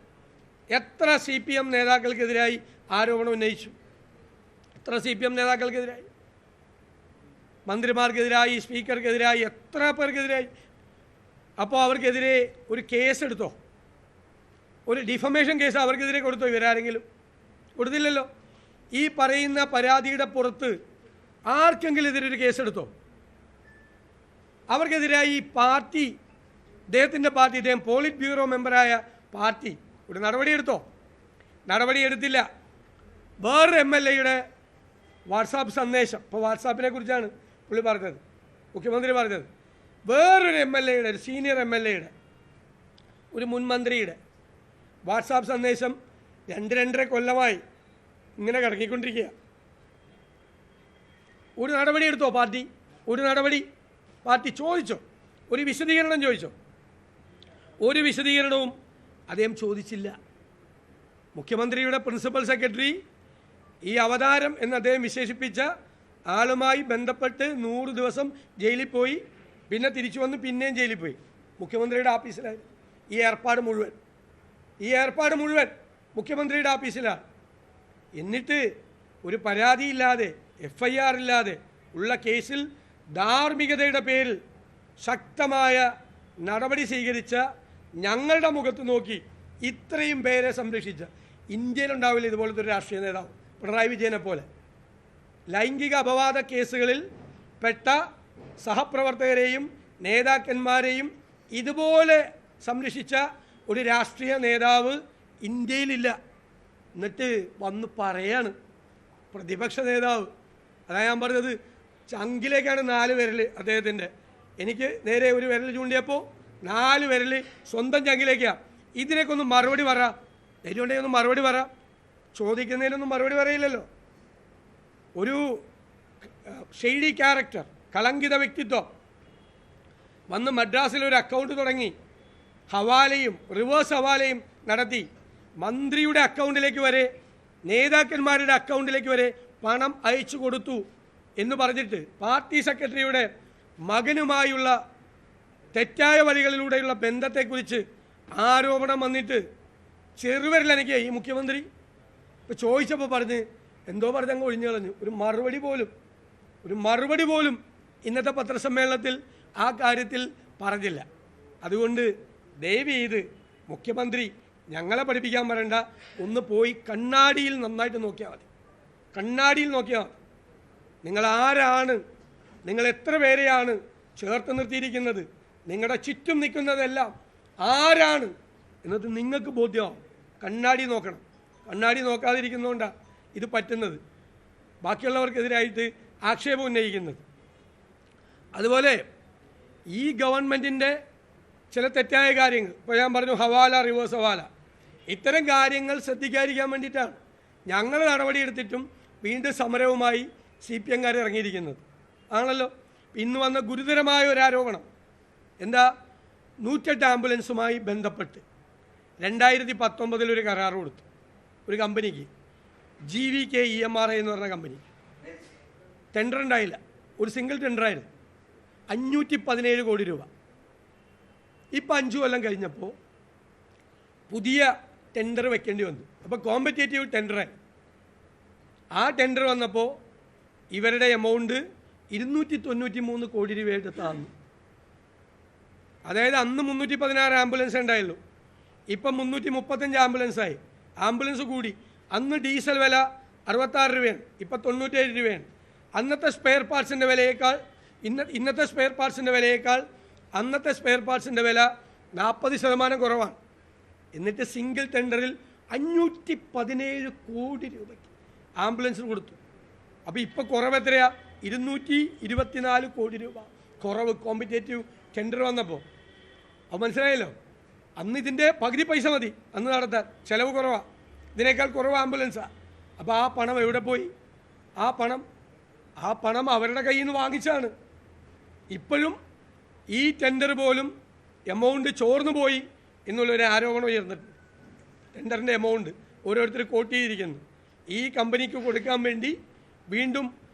[SPEAKER 4] എത്ര CPM നേതാക്കൾക്കെതിരായി ആരോപണം ഉന്നയിച്ചു? എത്ര CPM നേതാക്കൾക്കെതിരായി, മന്ത്രിമാർക്കെതിരായി, സ്പീക്കർക്കെതിരായി, എത്ര പേർക്കെതിരായി? അപ്പോൾ അവർക്കെതിരെ ഒരു കേസെടുത്തോ? ഒരു ഡിഫമേഷൻ കേസ് അവർക്കെതിരെ കൊടുത്തോ? ഇവരാരെങ്കിലും കൊടുത്തില്ലല്ലോ. ഈ പറയുന്ന പരാതിയുടെ പുറത്ത് ആർക്കെങ്കിലും എതിരെ ഒരു കേസെടുത്തോ? അവർക്കെതിരായി ഈ പാർട്ടി, അദ്ദേഹത്തിൻ്റെ പാർട്ടി, അദ്ദേഹം പോളിറ്റ് ബ്യൂറോ മെമ്പറായ പാർട്ടി ഒരു നടപടിയെടുത്തോ? നടപടിയെടുത്തില്ല. വേറൊരു MLA വാട്സാപ്പ് സന്ദേശം, ഇപ്പോൾ വാട്സാപ്പിനെ കുറിച്ചാണ് പുള്ളി പറഞ്ഞത്, മുഖ്യമന്ത്രി പറഞ്ഞത്. വേറൊരു MLA, ഒരു സീനിയർ MLA, ഒരു മുൻ മന്ത്രിയുടെ വാട്സാപ്പ് സന്ദേശം 2-2.5 കൊല്ലമായി ഇങ്ങനെ കിടക്കിക്കൊണ്ടിരിക്കുക. ഒരു നടപടി എടുത്തോ പാർട്ടി? ഒരു നടപടി പാർട്ടി ചോദിച്ചോ? ഒരു വിശദീകരണം ചോദിച്ചോ? ഒരു വിശദീകരണവും അദ്ദേഹം ചോദിച്ചില്ല. മുഖ്യമന്ത്രിയുടെ പ്രിൻസിപ്പൽ സെക്രട്ടറി ഈ അവതാരം എന്ന് അദ്ദേഹം വിശേഷിപ്പിച്ച ആളുമായി ബന്ധപ്പെട്ട് 100 ദിവസം ജയിലിൽ പോയി, പിന്നെ തിരിച്ചു വന്ന് പിന്നെയും ജയിലിൽ പോയി. മുഖ്യമന്ത്രിയുടെ ഓഫീസിലായിരുന്നു ഈ ഏർപ്പാട് മുഴുവൻ മുഖ്യമന്ത്രിയുടെ ഓഫീസിലാണ്. എന്നിട്ട് ഒരു പരാതിയില്ലാതെ, FIR ഇല്ലാതെ ഉള്ള കേസിൽ ധാർമ്മികതയുടെ പേരിൽ ശക്തമായ നടപടി സ്വീകരിച്ച, ഞങ്ങളുടെ മുഖത്ത് നോക്കി ഇത്രയും പേരെ സംരക്ഷിച്ച ഇന്ത്യയിലുണ്ടാവില്ല ഇതുപോലത്തെ ഒരു രാഷ്ട്രീയ നേതാവ്, പിണറായി വിജയനെ പോലെ. ലൈംഗിക അപവാദ കേസുകളിൽ പെട്ട സഹപ്രവർത്തകരെയും നേതാക്കന്മാരെയും ഇതുപോലെ സംരക്ഷിച്ച ഒരു രാഷ്ട്രീയ നേതാവ് ഇന്ത്യയിലില്ല. എന്നിട്ട് വന്ന് പറയാണ് പ്രതിപക്ഷ നേതാവ്. അതാണ് ഞാൻ പറഞ്ഞത്, ചങ്കിലേക്കാണ് 4 വിരൽ അദ്ദേഹത്തിൻ്റെ. എനിക്ക് നേരെ ഒരു വിരൽ ചൂണ്ടിയപ്പോൾ 4 വിരൽ സ്വന്തം ചങ്കിലേക്കാണ്. ഇതിനൊക്കെ മറുപടി പറ, ധൈര്യമുണ്ടെങ്കിൽ ഒന്ന് മറുപടി പറ. ചോദിക്കുന്നതിനൊന്നും മറുപടി പറയില്ലല്ലോ. ഒരു ഷെയ്ഡി ക്യാരക്ടർ, കളങ്കിത വ്യക്തിത്വം വന്ന് മദ്രാസിൽ ഒരു അക്കൗണ്ട് തുടങ്ങി ഹവാലയും റിവേഴ്സ് ഹവാലയും നടത്തി മന്ത്രിയുടെ അക്കൗണ്ടിലേക്ക് വരെ നേതാക്കന്മാരുടെ അക്കൗണ്ടിലേക്ക് വരെ പണം അയച്ചു കൊടുത്തു എന്ന് പറഞ്ഞിട്ട് പാർട്ടി സെക്രട്ടറിയുടെ മകനുമായുള്ള തെറ്റായ വഴികളിലൂടെയുള്ള ബന്ധത്തെക്കുറിച്ച് ആരോപണം വന്നിട്ട് ചെറുവിരലനക്കിയ ഈ മുഖ്യമന്ത്രി ഇപ്പോൾ ചോദിച്ചപ്പോൾ പറഞ്ഞ് എന്തോ പറഞ്ഞങ്ങ് ഒഴിഞ്ഞു കളഞ്ഞു. ഒരു മറുപടി പോലും ഇന്നത്തെ പത്രസമ്മേളനത്തിൽ ആ കാര്യത്തിൽ പറഞ്ഞില്ല. അതുകൊണ്ട് ദയവ് ചെയ്ത് മുഖ്യമന്ത്രി ഞങ്ങളെ പഠിപ്പിക്കാൻ പറയണ്ട, ഒന്ന് പോയി കണ്ണാടിയിൽ നന്നായിട്ട് നോക്കിയാൽ മതി. കണ്ണാടിയിൽ നോക്കിയാൽ മതി. നിങ്ങൾ ആരാണ്, നിങ്ങൾ എത്ര പേരെയാണ് ചേർത്ത് നിർത്തിയിരിക്കുന്നത്, നിങ്ങളുടെ ചുറ്റും നിൽക്കുന്നതെല്ലാം ആരാണ് എന്നത് നിങ്ങൾക്ക് ബോധ്യമാവും. കണ്ണാടി നോക്കണം. കണ്ണാടി നോക്കാതിരിക്കുന്നതുകൊണ്ടാണ് ഇത് പറ്റുന്നത്, ബാക്കിയുള്ളവർക്കെതിരായിട്ട് ആക്ഷേപം ഉന്നയിക്കുന്നത്. അതുപോലെ ഈ ഗവൺമെൻറ്റിൻ്റെ ചില തെറ്റായ കാര്യങ്ങൾ, ഇപ്പോൾ ഞാൻ പറഞ്ഞു ഹവാല, റിവേഴ്സ് ഹവാല, ഇത്തരം കാര്യങ്ങൾ ശ്രദ്ധിക്കാതിരിക്കാൻ വേണ്ടിയിട്ടാണ് ഞങ്ങൾ നടപടിയെടുത്തിട്ടും വീണ്ടും സമരവുമായി CPM ഇറങ്ങിയിരിക്കുന്നത് ആണല്ലോ. ഇന്ന് വന്ന ഗുരുതരമായ ഒരു ആരോപണം എന്താ, 108 ആംബുലൻസുമായി ബന്ധപ്പെട്ട് 2019 ഒരു കരാർ കൊടുത്തു ഒരു കമ്പനിക്ക്, GVK EMRI എന്ന് പറഞ്ഞ കമ്പനിക്ക്. ടെൻഡർ ഉണ്ടായില്ല, ഒരു സിംഗിൾ ടെൻഡറായിരുന്നു, 517 കോടി രൂപ. ഇപ്പം 5 കൊല്ലം കഴിഞ്ഞപ്പോൾ പുതിയ ടെൻഡർ വെക്കേണ്ടി വന്നു. അപ്പോൾ കോമ്പറ്റേറ്റീവ് ടെൻഡറായി. ആ ടെൻഡർ വന്നപ്പോൾ ഇവരുടെ എമൗണ്ട് 293 കോടി രൂപയായിട്ട് താന്നു. അതായത് അന്ന് 316 ആംബുലൻസ് ഉണ്ടായുള്ളൂ, ഇപ്പം 335 ആംബുലൻസായി. ആംബുലൻസ് കൂടി. അന്ന് ഡീസൽ വില 66 രൂപയാണ്, ഇപ്പം 97 രൂപയാണ്. അന്നത്തെ സ്പെയർ പാർട്സിൻ്റെ വിലയേക്കാൾ ഇന്നത്തെ സ്പെയർ പാർട്സിൻ്റെ വിലയേക്കാൾ അന്നത്തെ സ്പെയർ പാർട്സിൻ്റെ വില 40% കുറവാണ്. എന്നിട്ട് സിംഗിൾ ടെൻഡറിൽ 517 കോടി രൂപയ്ക്ക് ആംബുലൻസിന് കൊടുത്തു. അപ്പോൾ ഇപ്പോൾ കുറവ് എത്രയാ? 224 കോടി രൂപ കുറവ് കോമ്പറ്റേറ്റീവ് ടെൻഡർ വന്നപ്പോൾ. അപ്പോൾ മനസ്സിലായല്ലോ, അന്ന് ഇതിൻ്റെ പകുതി പൈസ മതി അന്ന് നടത്താൻ, ചിലവ് കുറവാണ്, ഇതിനേക്കാൾ കുറവ് ആംബുലൻസാണ്. അപ്പോൾ ആ പണം എവിടെ പോയി? ആ പണം അവരുടെ കയ്യിൽ നിന്ന് വാങ്ങിച്ചാണ്. ഇപ്പോഴും ഈ ടെൻഡർ പോലും എമൗണ്ട് ചോർന്നു പോയി എന്നുള്ളൊരു ആരോപണം ഉയർന്നിട്ടുണ്ട്. ടെൻഡറിൻ്റെ എമൗണ്ട് ഓരോരുത്തർ കോട്ട് ചെയ്തിരിക്കുന്നു. ഈ കമ്പനിക്ക് കൊടുക്കാൻ വേണ്ടി വീണ്ടും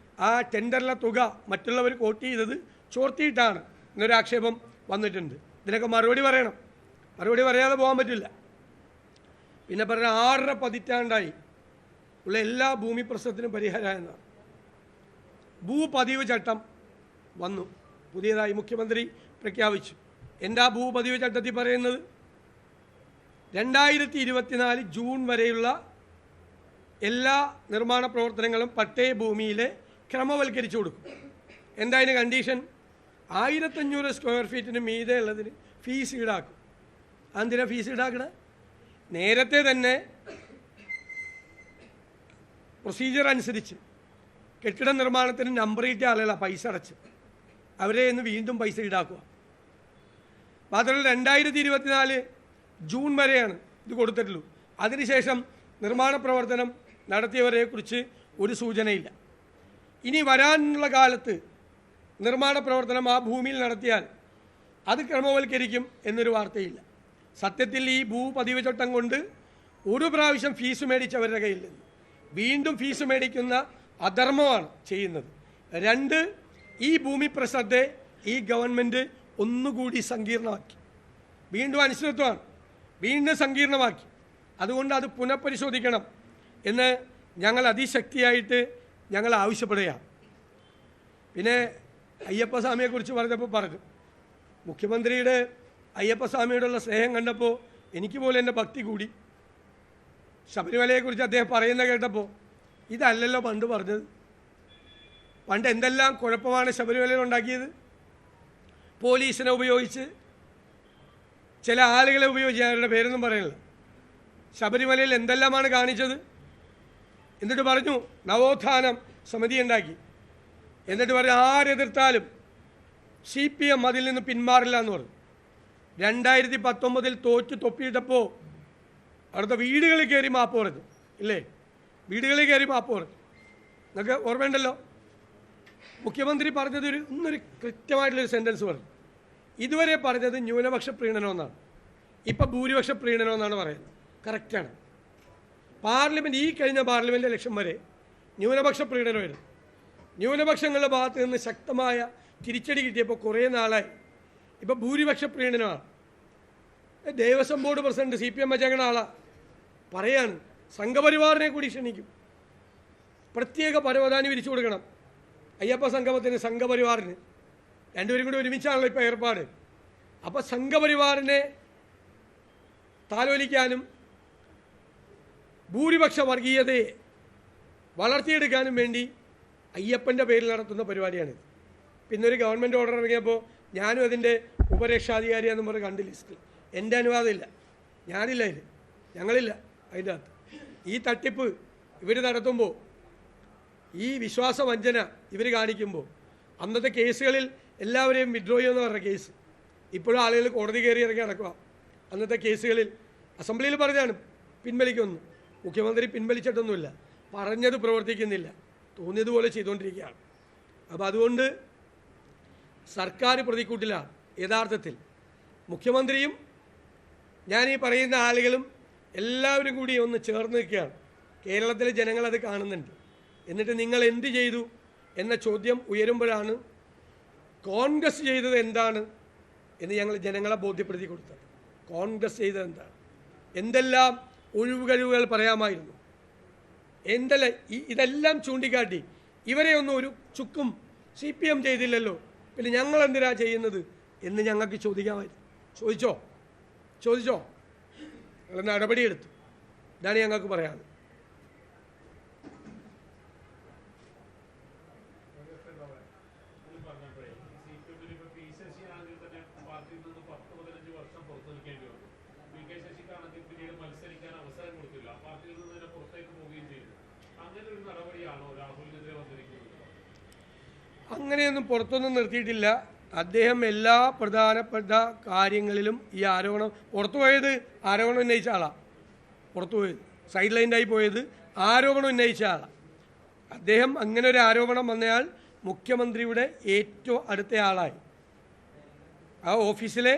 [SPEAKER 4] ആ ടെൻഡറിലെ തുക മറ്റുള്ളവർ കോട്ട് ചെയ്തത് ചോർത്തിയിട്ടാണ് എന്നൊരു ആക്ഷേപം വന്നിട്ടുണ്ട്. ഇതിനൊക്കെ മറുപടി പറയണം, മറുപടി പറയാതെ പോകാൻ പറ്റില്ല. പിന്നെ പറഞ്ഞ 6.5 പതിറ്റാണ്ടായി ഉള്ള എല്ലാ ഭൂമി പ്രശ്നത്തിനും പരിഹാരമായെന്നാണ്. ഭൂപതിവ് ചട്ടം വന്നു, പുതിയതായി മുഖ്യമന്ത്രി പ്രഖ്യാപിച്ചു. എന്താ ഭൂപതിവ് ചട്ടത്തിൽ പറയുന്നത്? 2024 ജൂൺ വരെയുള്ള എല്ലാ നിർമ്മാണ പ്രവർത്തനങ്ങളും പട്ടയ ഭൂമിയിലെ ക്രമവൽക്കരിച്ചു കൊടുക്കും. എന്താ അതിന് കണ്ടീഷൻ? 1500 സ്ക്വയർ ഫീറ്റിന് മീതെ ഉള്ളതിന് ഫീസ് ഈടാക്കും. എന്തിനാ ഫീസ് ഈടാക്കണേ? നേരത്തെ തന്നെ പ്രൊസീജിയർ അനുസരിച്ച് കെട്ടിട നിർമ്മാണത്തിന് നമ്പർ ഇട്ട ആളുകളാണ് പൈസ അടച്ച്, അവരെ ഇന്ന് വീണ്ടും പൈസ ഈടാക്കുക. മാത്രമല്ല 2024 ജൂൺ വരെയാണ് ഇത് കൊടുത്തിട്ടുള്ളൂ. അതിനുശേഷം നിർമ്മാണ പ്രവർത്തനം നടത്തിയവരെക്കുറിച്ച് ഒരു സൂചനയില്ല. ഇനി വരാനുള്ള കാലത്ത് നിർമ്മാണ പ്രവർത്തനം ആ ഭൂമിയിൽ നടത്തിയാൽ അത് ക്രമവൽക്കരിക്കും എന്നൊരു വാർത്തയില്ല. സത്യത്തിൽ ഈ ഭൂപതിവ് ചട്ടം കൊണ്ട് ഒരു പ്രാവശ്യം ഫീസ് മേടിച്ചവരുടെ കയ്യിൽ നിന്ന് വീണ്ടും ഫീസ് മേടിക്കുന്ന അധർമ്മമാണ് ചെയ്യുന്നത്. 2, ഈ ഭൂമി പ്രശ്നത്തെ ഈ ഗവൺമെൻറ് ഒന്നുകൂടി സങ്കീർണമാക്കി, വീണ്ടും അനിശ്ചിതത്വമാണ്, വീണ്ടും സങ്കീർണമാക്കി. അതുകൊണ്ട് അത് പുനഃപരിശോധിക്കണം എന്ന് ഞങ്ങൾ അതിശക്തിയായിട്ട് ഞങ്ങൾ ആവശ്യപ്പെടുകയാണ്. പിന്നെ അയ്യപ്പസ്വാമിയെക്കുറിച്ച് പറഞ്ഞപ്പോൾ പറഞ്ഞു, മുഖ്യമന്ത്രിയുടെ അയ്യപ്പസ്വാമിയോടുള്ള സ്നേഹം കണ്ടപ്പോൾ എനിക്ക് പോലും എൻ്റെ ഭക്തി കൂടി. ശബരിമലയെക്കുറിച്ച് അദ്ദേഹം പറയുന്നത് കേട്ടപ്പോൾ ഇതല്ലല്ലോ പണ്ട് പറഞ്ഞത്. പണ്ട് എന്തെല്ലാം കുഴപ്പമാണ് ശബരിമലയിൽ ഉണ്ടാക്കിയത്. പോലീസിനെ ഉപയോഗിച്ച്, ചില ആളുകളെ ഉപയോഗിച്ച്, അവരുടെ പേരൊന്നും പറയുന്നില്ല, ശബരിമലയിൽ എന്തെല്ലാമാണ് കാണിച്ചത്. എന്നിട്ട് പറഞ്ഞു നവോത്ഥാനം സമിതി ഉണ്ടാക്കി. എന്നിട്ട് പറഞ്ഞു ആരെതിർത്താലും CPM അതിൽ നിന്ന് പിന്മാറില്ല എന്ന് പറഞ്ഞു. 2019 തോറ്റ് തൊപ്പിയിട്ടപ്പോൾ അവിടുത്തെ വീടുകളിൽ കയറി മാപ്പ് പറഞ്ഞു, ഇല്ലേ? വീടുകളിൽ കയറി മാപ്പ് പറഞ്ഞു. നിങ്ങൾക്ക് ഓർമ്മയുണ്ടല്ലോ, മുഖ്യമന്ത്രി പറഞ്ഞത് ഇന്നൊരു കൃത്യമായിട്ടുള്ളൊരു സെൻറ്റൻസ് പറഞ്ഞു. ഇതുവരെ പറഞ്ഞത് ന്യൂനപക്ഷ പ്രീണനം എന്നാണ്, ഇപ്പം ഭൂരിപക്ഷ പ്രീണനം എന്നാണ് പറയുന്നത്. കറക്റ്റാണ്. പാർലമെൻറ്റ്, ഈ കഴിഞ്ഞ പാർലമെൻറ്റ് ഇലക്ഷൻ വരെ ന്യൂനപക്ഷ പ്രീണനമായിരുന്നു. ന്യൂനപക്ഷങ്ങളുടെ ഭാഗത്ത് നിന്ന് ശക്തമായ തിരിച്ചടി കിട്ടിയപ്പോൾ കുറേ നാളായി ഇപ്പം ഭൂരിപക്ഷ പ്രീണനമാണ്. ദേവസ്വം ബോർഡ് പ്രസിഡന്റ് CPM വെച്ചേക്കണ ആളാണ് പറയാണ്, സംഘപരിവാറിനെ കൂടി ക്ഷണിക്കും, പ്രത്യേക പരവതാനി വിരിച്ചു കൊടുക്കണം അയ്യപ്പ സംഗമത്തിന്, സംഘപരിവാറിന്. രണ്ടുപേരും കൂടി ഒരുമിച്ചാണല്ലോ ഇപ്പോൾ ഏർപ്പാട്. അപ്പോൾ സംഘപരിവാറിനെ താലോലിക്കാനും ഭൂരിപക്ഷ വർഗീയതയെ വളർത്തിയെടുക്കാനും വേണ്ടി അയ്യപ്പൻ്റെ പേരിൽ നടത്തുന്ന പരിപാടിയാണിത്. പിന്നെ ഒരു ഗവൺമെൻറ് ഓർഡർ ഇറങ്ങിയപ്പോൾ ഞാനും അതിൻ്റെ ഉപരക്ഷാധികാരിയാണെന്ന് പറഞ്ഞ് കണ്ട് ലിസ്റ്റിൽ. എൻ്റെ അനുവാദമില്ല, ഞാനില്ല, അതിൽ ഞങ്ങളില്ല. അതിൻ്റെ അകത്ത് ഈ തട്ടിപ്പ് ഇവർ നടത്തുമ്പോൾ, ഈ വിശ്വാസവഞ്ചന ഇവർ കാണിക്കുമ്പോൾ, അന്നത്തെ കേസുകളിൽ എല്ലാവരെയും വിഡ്രോ ചെയ്യുമെന്ന് പറഞ്ഞ കേസ് ഇപ്പോഴും ആളുകൾ കോടതി കയറി ഇറങ്ങി നടക്കുക. അന്നത്തെ കേസുകളിൽ അസംബ്ലിയിൽ പറഞ്ഞാണ് പിൻവലിക്കുമെന്ന്. മുഖ്യമന്ത്രി പിൻവലിച്ചിട്ടൊന്നുമില്ല, പറഞ്ഞത് പ്രവർത്തിക്കുന്നില്ല, തോന്നിയതുപോലെ ചെയ്തുകൊണ്ടിരിക്കുകയാണ്. അപ്പോൾ അതുകൊണ്ട് സർക്കാർ പ്രതിക്കൂട്ടിലാണ് യഥാർത്ഥത്തിൽ. മുഖ്യമന്ത്രിയും ഞാൻ ഈ പറയുന്ന ആളുകളും എല്ലാവരും കൂടി ഒന്ന് ചേർന്ന് നിൽക്കുകയാണ്. കേരളത്തിലെ ജനങ്ങളത് കാണുന്നുണ്ട്. എന്നിട്ട് നിങ്ങൾ എന്ത് ചെയ്തു എന്ന ചോദ്യം ഉയരുമ്പോഴാണ് കോൺഗ്രസ് ചെയ്തത് എന്താണ് എന്ന് ഞങ്ങൾ ജനങ്ങളെ ബോധ്യപ്പെടുത്തി കൊടുത്തത്. കോൺഗ്രസ് ചെയ്തത് എന്താണ്, എന്തെല്ലാം ഒഴിവുകഴിവുകൾ പറയാമായിരുന്നു, എന്തെല്ലാം ഇതെല്ലാം ചൂണ്ടിക്കാട്ടി ഇവരെ ഒന്നും ഒരു ചുക്കും CPM ചെയ്തില്ലല്ലോ, പിന്നെ ഞങ്ങൾ എന്തിനാ ചെയ്യുന്നത് എന്ന് ഞങ്ങൾക്ക് ചോദിക്കാമായിരുന്നു. ചോദിച്ചോ ഞങ്ങൾ നടപടിയെടുത്തു. ഇതാണ് ഞങ്ങൾക്ക് പറയാനുള്ളത്. അങ്ങനെയൊന്നും പുറത്തൊന്നും നിർത്തിയിട്ടില്ല. അദ്ദേഹം എല്ലാ പ്രധാനപ്പെട്ട കാര്യങ്ങളിലും ഈ ആരോപണം ആരോപണം ഉന്നയിച്ച ആളാണ്. പുറത്തുപോയത് സൈഡ് ലൈനായി പോയത് ആരോപണം ഉന്നയിച്ച ആളാണ് അദ്ദേഹം. അങ്ങനെ ഒരു ആരോപണം വന്നയാൾ മുഖ്യമന്ത്രിയുടെ ഏറ്റവും അടുത്ത ആളായി. ആ ഓഫീസിലെ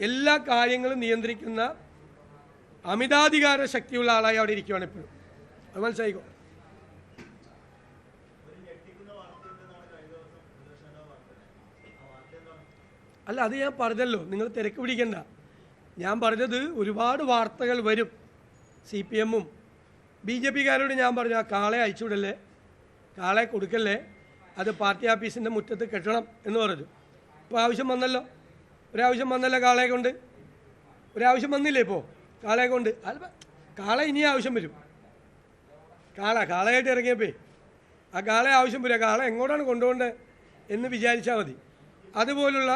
[SPEAKER 4] എല്ലാ കാര്യങ്ങളും നിയന്ത്രിക്കുന്ന അമിതാധികാര ശക്തിയുള്ള ആളായി അവിടെ ഇരിക്കുകയാണ് ഇപ്പോഴും. അത് മനസ്സിലായിക്കോ. അല്ല, അത് ഞാൻ പറഞ്ഞല്ലോ, നിങ്ങൾ തിരക്ക് പിടിക്കണ്ട. ഞാൻ പറഞ്ഞത് ഒരുപാട് വാർത്തകൾ വരും. CPM-ഉം BJP-കാരോട് ഞാൻ പറഞ്ഞു, ആ കാളെ അയച്ചുവിടല്ലേ, കാളെ കൊടുക്കല്ലേ, അത് പാർട്ടി ഓഫീസിൻ്റെ മുറ്റത്ത് കെട്ടണം എന്ന് പറഞ്ഞു. ഇപ്പോൾ ആവശ്യം വന്നല്ലോ, ഒരാവശ്യം വന്നല്ലോ കാളയെ കൊണ്ട്. ഒരാവശ്യം വന്നില്ലേ ഇപ്പോൾ കാളയെ കൊണ്ട്? കാള ഇനി ആവശ്യം വരും. കാളയായിട്ട് ഇറങ്ങിയപ്പോൾ ആ കാളയെ ആവശ്യം വരിക. കാള എങ്ങോട്ടാണ് കൊണ്ടുപോകേണ്ടത് എന്ന് വിചാരിച്ചാൽ മതി. അതുപോലുള്ള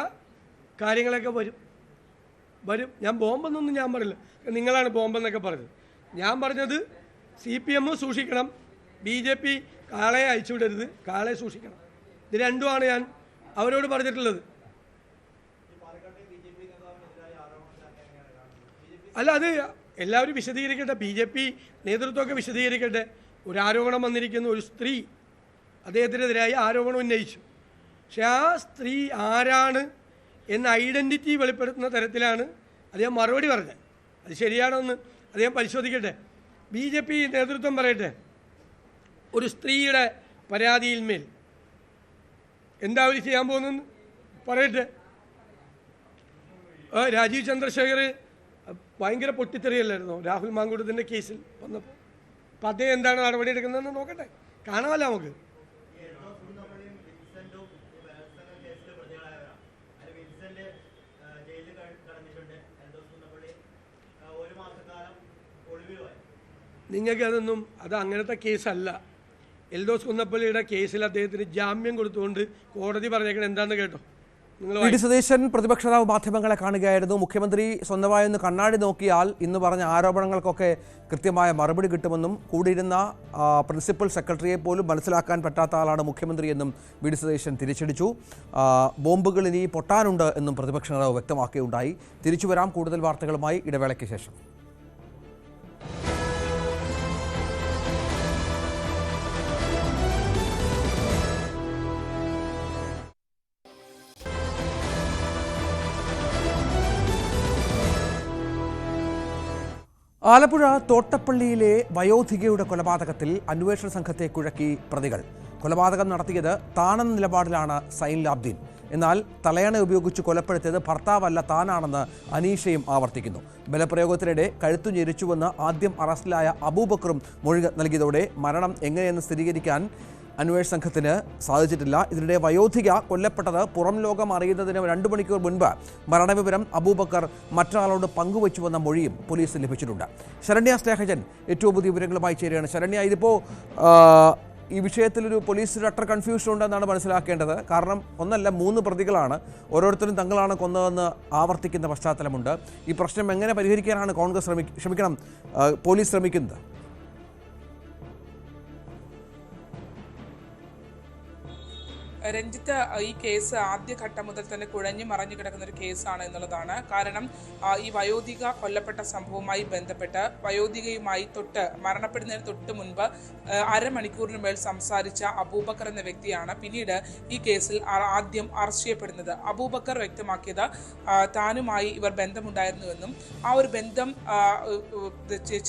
[SPEAKER 4] കാര്യങ്ങളൊക്കെ വരും. ഞാൻ ബോംബെന്നൊന്നും ഞാൻ പറയില്ല, നിങ്ങളാണ് ബോംബെന്നൊക്കെ പറഞ്ഞത്. ഞാൻ പറഞ്ഞത് CPM സൂക്ഷിക്കണം, BJP കാളയെ അയച്ചുവിടരുത്, കാളയെ സൂക്ഷിക്കണം. ഇത് രണ്ടുമാണ് ഞാൻ അവരോട് പറഞ്ഞിട്ടുള്ളത്. അല്ല, അത് എല്ലാവരും വിശദീകരിക്കട്ടെ, BJP നേതൃത്വമൊക്കെ വിശദീകരിക്കട്ടെ. ഒരു ആരോപണം വന്നിരിക്കുന്നു, ഒരു സ്ത്രീ അദ്ദേഹത്തിനെതിരായി ആരോപണം ഉന്നയിച്ചു. പക്ഷെ ആ സ്ത്രീ ആരാണ് എന്ന ഐഡൻറ്റിറ്റി വെളിപ്പെടുത്തുന്ന തരത്തിലാണ് അദ്ദേഹം മറുപടി പറഞ്ഞത്. അത് ശരിയാണോ എന്ന് അദ്ദേഹം പരിശോധിക്കട്ടെ. BJP നേതൃത്വം പറയട്ടെ, ഒരു സ്ത്രീയുടെ പരാതിയിന്മേൽ എന്താ അവർ ചെയ്യാൻ പോകുന്നതെന്ന് പറയട്ടെ. രാജീവ് ചന്ദ്രശേഖർ ഭയങ്കര പൊട്ടിത്തെറിയല്ലായിരുന്നോ രാഹുൽ മാങ്കൂട്ടത്തിൻ്റെ കേസിൽ വന്നപ്പോൾ? അപ്പം അദ്ദേഹം എന്താണ് നടപടിയെടുക്കുന്നതെന്ന് നോക്കട്ടെ, കാണാമല്ലോ നമുക്ക്. നിങ്ങൾക്കതൊന്നും, അത് അങ്ങനത്തെ കേസല്ല. എൽദോസ് കുന്നപ്പള്ളിയുടെ കേസിൽ അദ്ദേഹത്തിന് ജാമ്യം കൊടുത്തുകൊണ്ട് കോടതി പറഞ്ഞേക്കണം എന്താണെന്ന് കേട്ടോ.
[SPEAKER 1] വി.ഡി. സതീശൻ പ്രതിപക്ഷ നേതാവ് മാധ്യമങ്ങളെ കാണുകയായിരുന്നു. മുഖ്യമന്ത്രി സ്വന്തമായി ഒന്ന് കണ്ണാടി നോക്കിയാൽ ഇന്ന് പറഞ്ഞ ആരോപണങ്ങൾക്കൊക്കെ കൃത്യമായ മറുപടി കിട്ടുമെന്നും കൂടിയിരുന്ന പ്രിൻസിപ്പൽ സെക്രട്ടറിയെ പോലും മനസ്സിലാക്കാൻ പറ്റാത്ത ആളാണ് മുഖ്യമന്ത്രി എന്നും വി.ഡി. സതീശൻ തിരിച്ചടിച്ചു. ബോംബുകൾ ഇനി പൊട്ടാനുണ്ട് എന്നും പ്രതിപക്ഷ നേതാവ് വ്യക്തമാക്കുകയുണ്ടായി. തിരിച്ചു വരാം കൂടുതൽ വാർത്തകളുമായി ഇടവേളയ്ക്ക് ശേഷം. ആലപ്പുഴ തോട്ടപ്പള്ളിയിലെ വയോധികയുടെ കൊലപാതകത്തിൽ അന്വേഷണ സംഘത്തെ കുഴക്കി പ്രതികൾ. കൊലപാതകം നടത്തിയത് താനെന്ന നിലപാടിലാണ് സൈൻലാബ്ദീൻ. എന്നാൽ തലയണ ഉപയോഗിച്ച് കൊലപ്പെടുത്തിയത് ഭർത്താവല്ല താനാണെന്ന് അനീഷയും ആവർത്തിക്കുന്നു. ബലപ്രയോഗത്തിനിടെ കഴുത്തു ഞെരിച്ചുവെന്ന് ആദ്യം അറസ്റ്റിലായ അബൂബക്കറും മൊഴി നൽകിയതോടെ മരണം എങ്ങനെയെന്ന് സ്ഥിരീകരിക്കാൻ അന്വേഷണ സംഘത്തിന് സാധിച്ചിട്ടില്ല. ഇതിനിടെ വയോധിക കൊല്ലപ്പെട്ടത് പുറം ലോകം അറിയുന്നതിന് 2 മണിക്കൂർ മുൻപ് മരണവിവരം അബൂബക്കർ മറ്റൊരാളോട് പങ്കുവച്ചുവെന്ന മൊഴിയും പോലീസിന് ലഭിച്ചിട്ടുണ്ട്. ശരണ്യ സ്നേഹജൻ ഏറ്റവും പുതിയ വിവരങ്ങളുമായി ചേരുകയാണ്. ശരണ്യ, ഇതിപ്പോൾ ഈ വിഷയത്തിലൊരു പോലീസിൽ അട്ടർ കൺഫ്യൂഷൻ ഉണ്ടെന്നാണ് മനസ്സിലാക്കേണ്ടത്. കാരണം 1 അല്ല 3 പ്രതികളാണ്, ഓരോരുത്തരും തങ്ങളാണ് കൊന്നതെന്ന് ആവർത്തിക്കുന്ന പശ്ചാത്തലമുണ്ട്. ഈ പ്രശ്നം എങ്ങനെ പരിഹരിക്കാനാണ് പോലീസ് ശ്രമിക്കുന്നത്?
[SPEAKER 5] രഞ്ജിത്ത്, ഈ കേസ് ആദ്യഘട്ടം മുതൽ തന്നെ കുഴഞ്ഞു മറഞ്ഞു കിടക്കുന്ന ഒരു കേസാണ് എന്നുള്ളതാണ്. കാരണം ഈ വയോധിക കൊല്ലപ്പെട്ട സംഭവവുമായി ബന്ധപ്പെട്ട് വയോധികയുമായി മരണപ്പെടുന്നതിന് തൊട്ട് മുൻപ് അരമണിക്കൂറിന് മേൽ സംസാരിച്ച അബൂബക്കർ എന്ന വ്യക്തിയാണ് പിന്നീട് ഈ കേസിൽ ആദ്യം അറസ്റ്റ് ചെയ്യപ്പെടുന്നത്. അബൂബക്കർ വ്യക്തമാക്കിയത് താനുമായി ഇവർ ബന്ധമുണ്ടായിരുന്നുവെന്നും ആ ഒരു ബന്ധം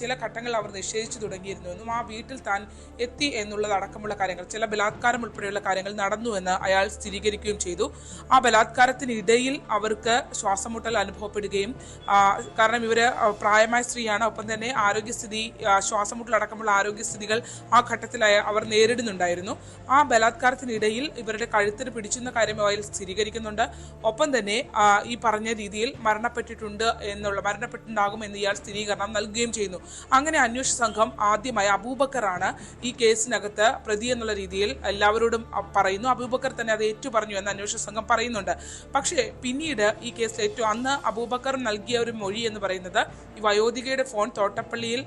[SPEAKER 5] ചില ഘട്ടങ്ങളിൽ അവർ നിഷേധിച്ചു തുടങ്ങിയിരുന്നുവെന്നും ആ വീട്ടിൽ താൻ എത്തി എന്നുള്ളതടക്കമുള്ള കാര്യങ്ങൾ, ചില ബലാത്കാരം ഉൾപ്പെടെയുള്ള കാര്യങ്ങൾ നടന്നുവെന്ന് അയാൾ സ്ഥിരീകരിക്കുകയും ചെയ്തു. ആ ബലാത്കാരത്തിനിടയിൽ അവർക്ക് ശ്വാസമുട്ടൽ അനുഭവപ്പെടുകയും, കാരണം ഇവര് പ്രായമായ സ്ത്രീയാണ്, ഒപ്പം തന്നെ ആരോഗ്യസ്ഥിതി, ശ്വാസമുട്ടൽ അടക്കമുള്ള ആരോഗ്യസ്ഥിതികൾ ആ ഘട്ടത്തിലായി അവർ നേരിടുന്നുണ്ടായിരുന്നു. ആ ബലാത്കാരത്തിനിടയിൽ ഇവരുടെ കഴുത്തിന് പിടിച്ചെന്ന കാര്യം അയാൾ സ്ഥിരീകരിക്കുന്നുണ്ട്. ഒപ്പം തന്നെ ഈ പറഞ്ഞ രീതിയിൽ മരണപ്പെട്ടിട്ടുണ്ടാകും എന്ന് ഇയാൾ സ്ഥിരീകരണം നൽകുകയും ചെയ്യുന്നു. അങ്ങനെ അന്വേഷണ സംഘം ആദ്യമായി അബൂബക്കറാണ് ഈ കേസിനകത്ത് പ്രതി എന്നുള്ള രീതിയിൽ എല്ലാവരോടും പറയുന്നു. അബൂബക്കർ തന്നെ അത് ഏറ്റുപറഞ്ഞു എന്ന് അന്വേഷണ സംഘം പറയുന്നുണ്ട്. പക്ഷേ പിന്നീട് ഈ കേസിൽ അന്ന് അബൂബക്കർ നൽകിയ ഒരു മൊഴി എന്ന് പറയുന്നത് ഈ വയോധികയുടെ ഫോൺ തോട്ടപ്പള്ളിയിൽ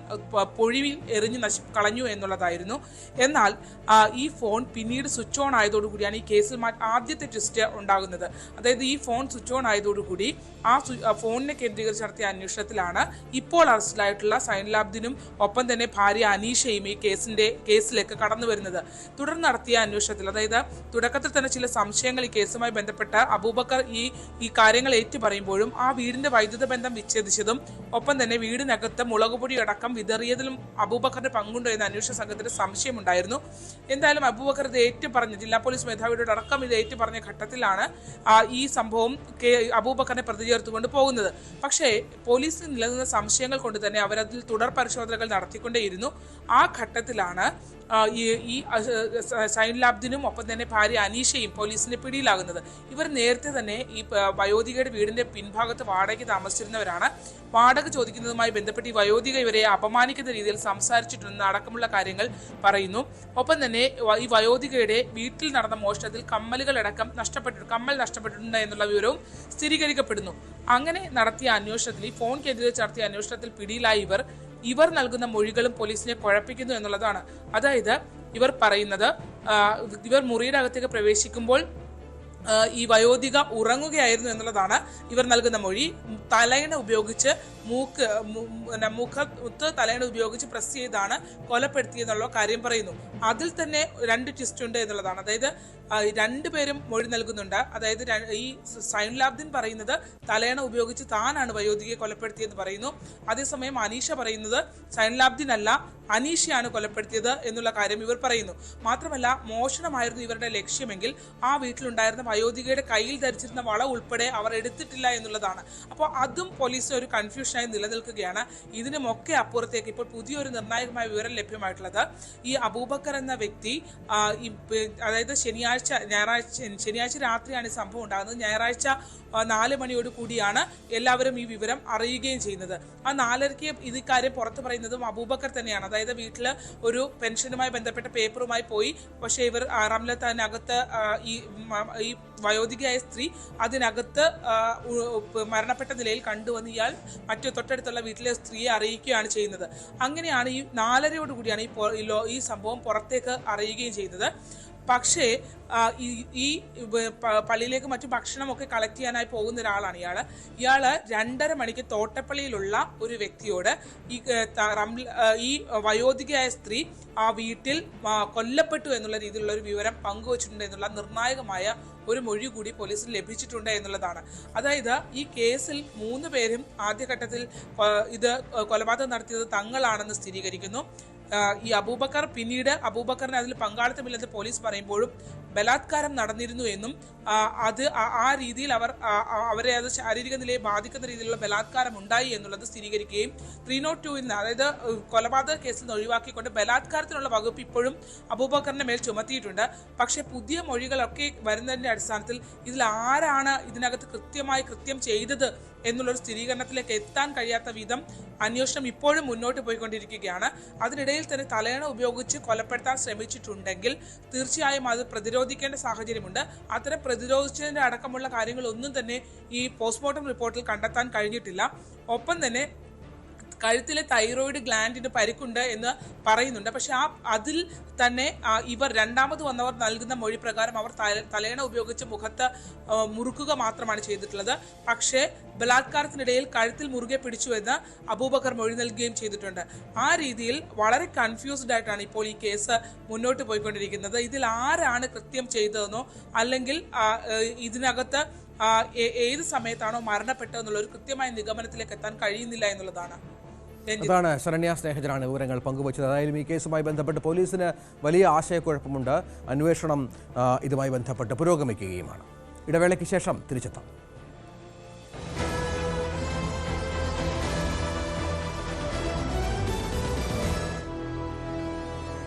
[SPEAKER 5] പൊഴിയിൽ എറിഞ്ഞു കളഞ്ഞു എന്നുള്ളതായിരുന്നു. എന്നാൽ ഈ ഫോൺ പിന്നീട് സ്വിച്ച് ഓൺ ആയതോടുകൂടിയാണ് ഈ കേസിൽ ആദ്യത്തെ ട്വിസ്റ്റ് ഉണ്ടാകുന്നത്. അതായത് ഈ ഫോൺ സ്വിച്ച് ഓൺ ആയതോടുകൂടി ആ ഫോണിനെ കേന്ദ്രീകരിച്ച് നടത്തിയ അന്വേഷണത്തിലാണ് ഇപ്പോൾ അറസ്റ്റിലായിട്ടുള്ള സൈൻലാബ്ദിനും ഒപ്പം തന്നെ ഭാര്യ അനീഷയും ഈ കേസിലേക്ക് കടന്നു വരുന്നത്. തുടർന്ന് നടത്തിയ അന്വേഷണത്തിൽ, അതായത് തുടക്കത്തിൽ തന്നെ ചില സംശയങ്ങൾ ഈ കേസുമായി ബന്ധപ്പെട്ട് അബൂബക്കർ ഈ കാര്യങ്ങൾ ഏറ്റു പറയുമ്പോഴും ആ വീടിന്റെ വൈദ്യുത ബന്ധം വിച്ഛേദിച്ചതും ഒപ്പം തന്നെ വീടിനകത്ത് മുളകുപൊടി അടക്കം വിതറിയതിലും അബൂബക്കറിന്റെ പങ്കുണ്ടോ എന്ന അന്വേഷണ സംഘത്തിന് സംശയമുണ്ടായിരുന്നു. എന്തായാലും അബൂബക്കർ ഇത് ഏറ്റുപറഞ്ഞ് ജില്ലാ പോലീസ് മേധാവിയുടെ അടക്കം ഇത് ഏറ്റുപറഞ്ഞ ഘട്ടത്തിലാണ് ഈ സംഭവം അബൂബക്കറിനെ പ്രതി ചേർത്തുകൊണ്ട് പോകുന്നത്. പക്ഷേ പോലീസിന് നിലനിന്ന സംശയങ്ങൾ കൊണ്ട് തന്നെ അവരതിൽ തുടർ പരിശോധനകൾ നടത്തിക്കൊണ്ടേയിരുന്നു. ആ ഘട്ടത്തിലാണ് ഈ സൈൻലാബ്ദിനും ഒപ്പം തന്നെ ഭാര്യ അനീഷയും പോലീസിന്റെ പിടിയിലാകുന്നത്. ഇവർ നേരത്തെ തന്നെ ഈ വയോധികയുടെ വീടിന്റെ പിൻഭാഗത്ത് വാടകയ്ക്ക് താമസിച്ചിരുന്നവരാണ്. വാടക ചോദിക്കുന്നതുമായി ബന്ധപ്പെട്ട് ഈ വയോധിക ഇവരെ അപമാനിക്കുന്ന രീതിയിൽ സംസാരിച്ചിട്ടുണ്ടെന്ന് അടക്കമുള്ള കാര്യങ്ങൾ പറയുന്നു. ഒപ്പം തന്നെ ഈ വയോധികയുടെ വീട്ടിൽ നടന്ന മോഷണത്തിൽ കമ്മൽ നഷ്ടപ്പെട്ടിട്ടുണ്ട് എന്നുള്ള വിവരവും സ്ഥിരീകരിക്കപ്പെടുന്നു. അങ്ങനെ നടത്തിയ അന്വേഷണത്തിൽ, ഈ ഫോൺ കേന്ദ്രീകരിച്ച് നടത്തിയ അന്വേഷണത്തിൽ പിടിയിലായ ഇവർ നൽകുന്ന മൊഴികളും പോലീസിനെ കുഴപ്പിക്കുന്നു എന്നുള്ളതാണ്. അതായത് ഇവർ പറയുന്നത്, ഇവർ മുറിയുടെ അകത്തേക്ക് പ്രവേശിക്കുമ്പോൾ ഈ വയോധിക ഉറങ്ങുകയായിരുന്നു എന്നുള്ളതാണ് ഇവർ നൽകുന്ന മൊഴി. തലയണ ഉപയോഗിച്ച് മുഖത്ത് തലയണ ഉപയോഗിച്ച് പ്രസ് ചെയ്താണ് കൊലപ്പെടുത്തിയെന്നുള്ള കാര്യം പറയുന്നു. അതിൽ തന്നെ 2 ട്വിസ്റ്റ് ഉണ്ട് എന്നുള്ളതാണ്. അതായത് 2 പേരും മൊഴി നൽകുന്നുണ്ട്. അതായത് ഈ സൈൻലാബ്ദിൻ പറയുന്നത് തലയണ ഉപയോഗിച്ച് താനാണ് വയോധികയെ കൊലപ്പെടുത്തിയെന്ന് പറയുന്നു. അതേസമയം അനീഷ പറയുന്നത് സൈൻലാബ്ദിൻ അല്ല, അനീഷയാണ് കൊലപ്പെടുത്തിയത് എന്നുള്ള കാര്യം ഇവർ പറയുന്നു. മാത്രമല്ല, മോഷണമായിരുന്നു ഇവരുടെ ലക്ഷ്യമെങ്കിൽ ആ വീട്ടിലുണ്ടായിരുന്ന വയോധികയുടെ കയ്യിൽ ധരിച്ചിരുന്ന വള ഉൾപ്പെടെ അവർ എടുത്തിട്ടില്ല എന്നുള്ളതാണ്. അപ്പോൾ അതും പോലീസിന് ഒരു കൺഫ്യൂഷനായി നിലനിൽക്കുകയാണ്. ഇതിനുമൊക്കെ അപ്പുറത്തേക്ക് ഇപ്പോൾ പുതിയൊരു നിർണായകമായ വിവരം ലഭ്യമായിട്ടുള്ളത്, ഈ അബൂബക്കർ എന്ന വ്യക്തി അതായത് ശനിയാഴ്ച രാത്രിയാണ് ഈ സംഭവം ഉണ്ടാകുന്നത്. ഞായറാഴ്ച 4 മണിയോട് കൂടിയാണ് എല്ലാവരും ഈ വിവരം അറിയുകയും ചെയ്യുന്നത്. ആ 4:30 ഇത് കാര്യം പുറത്തു പറയുന്നതും അബൂബക്കർ തന്നെയാണ്. അതായത് വീട്ടിൽ ഒരു പെൻഷനുമായി ബന്ധപ്പെട്ട പേപ്പറുമായി പോയി, പക്ഷേ ഇവർ റംലത്തിനകത്ത് ഈ വയോധികയായ സ്ത്രീ അതിനകത്ത് മരണപ്പെട്ട നിലയിൽ കണ്ടുവന്ന് ഇയാൾ തൊട്ടടുത്തുള്ള വീട്ടിലെ സ്ത്രീയെ അറിയിക്കുകയാണ് ചെയ്യുന്നത്. അങ്ങനെയാണ് ഈ 4:30 കൂടിയാണ് ഈ സംഭവം പുറത്തേക്ക് അറിയുകയും ചെയ്യുന്നത്. പക്ഷേ ഈ പള്ളിയിലേക്ക് മറ്റു ഭക്ഷണമൊക്കെ കളക്ട് ചെയ്യാനായി പോകുന്ന ഒരാളാണ് ഇയാള് 2:30 മണിക്ക് തോട്ടപ്പള്ളിയിലുള്ള ഒരു വ്യക്തിയോട് ഈ വയോധികയായ സ്ത്രീ ആ വീട്ടിൽ കൊല്ലപ്പെട്ടു എന്നുള്ള രീതിയിലുള്ള ഒരു വിവരം പങ്കുവച്ചിട്ടുണ്ട് എന്നുള്ള നിർണായകമായ ഒരു മൊഴി കൂടി പോലീസിന് ലഭിച്ചിട്ടുണ്ട് എന്നുള്ളതാണ്. അതായത് ഈ കേസിൽ 3 പേരും ആദ്യഘട്ടത്തിൽ ഇത് കൊലപാതകം നടത്തിയത് തങ്ങളാണെന്ന് സ്ഥിരീകരിക്കുന്നു. ഈ അബൂബക്കർ പിന്നീട് അബൂബക്കറിന് അതിൽ പങ്കാളിത്തമില്ലെന്ന് പോലീസ് പറയുമ്പോഴും ബലാത്കാരം നടന്നിരുന്നു എന്നും അത് ആ രീതിയിൽ അവരെ അത് ശാരീരിക നിലയെ ബാധിക്കുന്ന രീതിയിലുള്ള ബലാത്കാരം ഉണ്ടായി എന്നുള്ളത് സ്ഥിരീകരിക്കുകയും 302 അതായത് കൊലപാതക കേസിൽ നിന്ന് ഒഴിവാക്കിക്കൊണ്ട് ബലാത്കാരത്തിനുള്ള വകുപ്പ് ഇപ്പോഴും അബൂബക്കറിന്റെ മേൽ ചുമത്തിയിട്ടുണ്ട്. പക്ഷേ പുതിയ മൊഴികളൊക്കെ വരുന്നതിന്റെ അടിസ്ഥാനത്തിൽ ഇതിൽ ആരാണ് ഇതിനകത്ത് കൃത്യം ചെയ്തത് എന്നുള്ളൊരു സ്ഥിരീകരണത്തിലേക്ക് എത്താൻ കഴിയാത്ത വിധം അന്വേഷണം ഇപ്പോഴും മുന്നോട്ട് പോയിക്കൊണ്ടിരിക്കുകയാണ്. അതിനിടയിൽ തന്നെ തലയണ ഉപയോഗിച്ച് കൊലപ്പെടുത്താൻ ശ്രമിച്ചിട്ടുണ്ടെങ്കിൽ തീർച്ചയായും അത് പ്രതിരോധിക്കേണ്ട സാഹചര്യമുണ്ട്. അത്തരം പ്രതിരോധിച്ചതിന്റെ അടക്കമുള്ള കാര്യങ്ങളൊന്നും തന്നെ ഈ പോസ്റ്റ്മോർട്ടം റിപ്പോർട്ടിൽ കണ്ടെത്താൻ കഴിഞ്ഞിട്ടില്ല. ഒപ്പം തന്നെ കഴുത്തിലെ തൈറോയിഡ് ഗ്ലാൻഡിന് പരിക്കുണ്ട് എന്ന് പറയുന്നുണ്ട്. പക്ഷെ അതിൽ തന്നെ ഇവർ രണ്ടാമത് വന്നവർ നൽകുന്ന മൊഴി പ്രകാരം അവർ തലയണ ഉപയോഗിച്ച് മുഖത്ത് മുറുക്കുക മാത്രമാണ് ചെയ്തിട്ടുള്ളത്. പക്ഷേ ബലാത്കാരത്തിനിടയിൽ കഴുത്തിൽ മുറുകെ പിടിച്ചു എന്ന് അബൂബക്കർ മൊഴി നൽകുകയും ചെയ്തിട്ടുണ്ട്. ആ രീതിയിൽ വളരെ കൺഫ്യൂസ്ഡ് ആയിട്ടാണ് ഇപ്പോൾ ഈ കേസ് മുന്നോട്ട് പോയിക്കൊണ്ടിരിക്കുന്നത്. ഇതിൽ ആരാണ് കൃത്യം ചെയ്തതെന്നോ അല്ലെങ്കിൽ ഇതിനകത്ത് ഏത് സമയത്താണോ മരണപ്പെട്ടതെന്നുള്ള ഒരു കൃത്യമായ നിഗമനത്തിലേക്ക് എത്താൻ കഴിയുന്നില്ല എന്നുള്ളതാണ്.
[SPEAKER 1] അതാണ് ശരണ്യ സ്നേഹജനാണ് വിവരങ്ങൾ പങ്കുവച്ചത്. അതായാലും ഈ കേസുമായി ബന്ധപ്പെട്ട് പോലീസിന് വലിയ ആശയക്കുഴപ്പമുണ്ട്. അന്വേഷണം ഇതുമായി ബന്ധപ്പെട്ട് പുരോഗമിക്കുകയുമാണ്. ഇടവേളയ്ക്ക് ശേഷം തിരിച്ചെത്താം.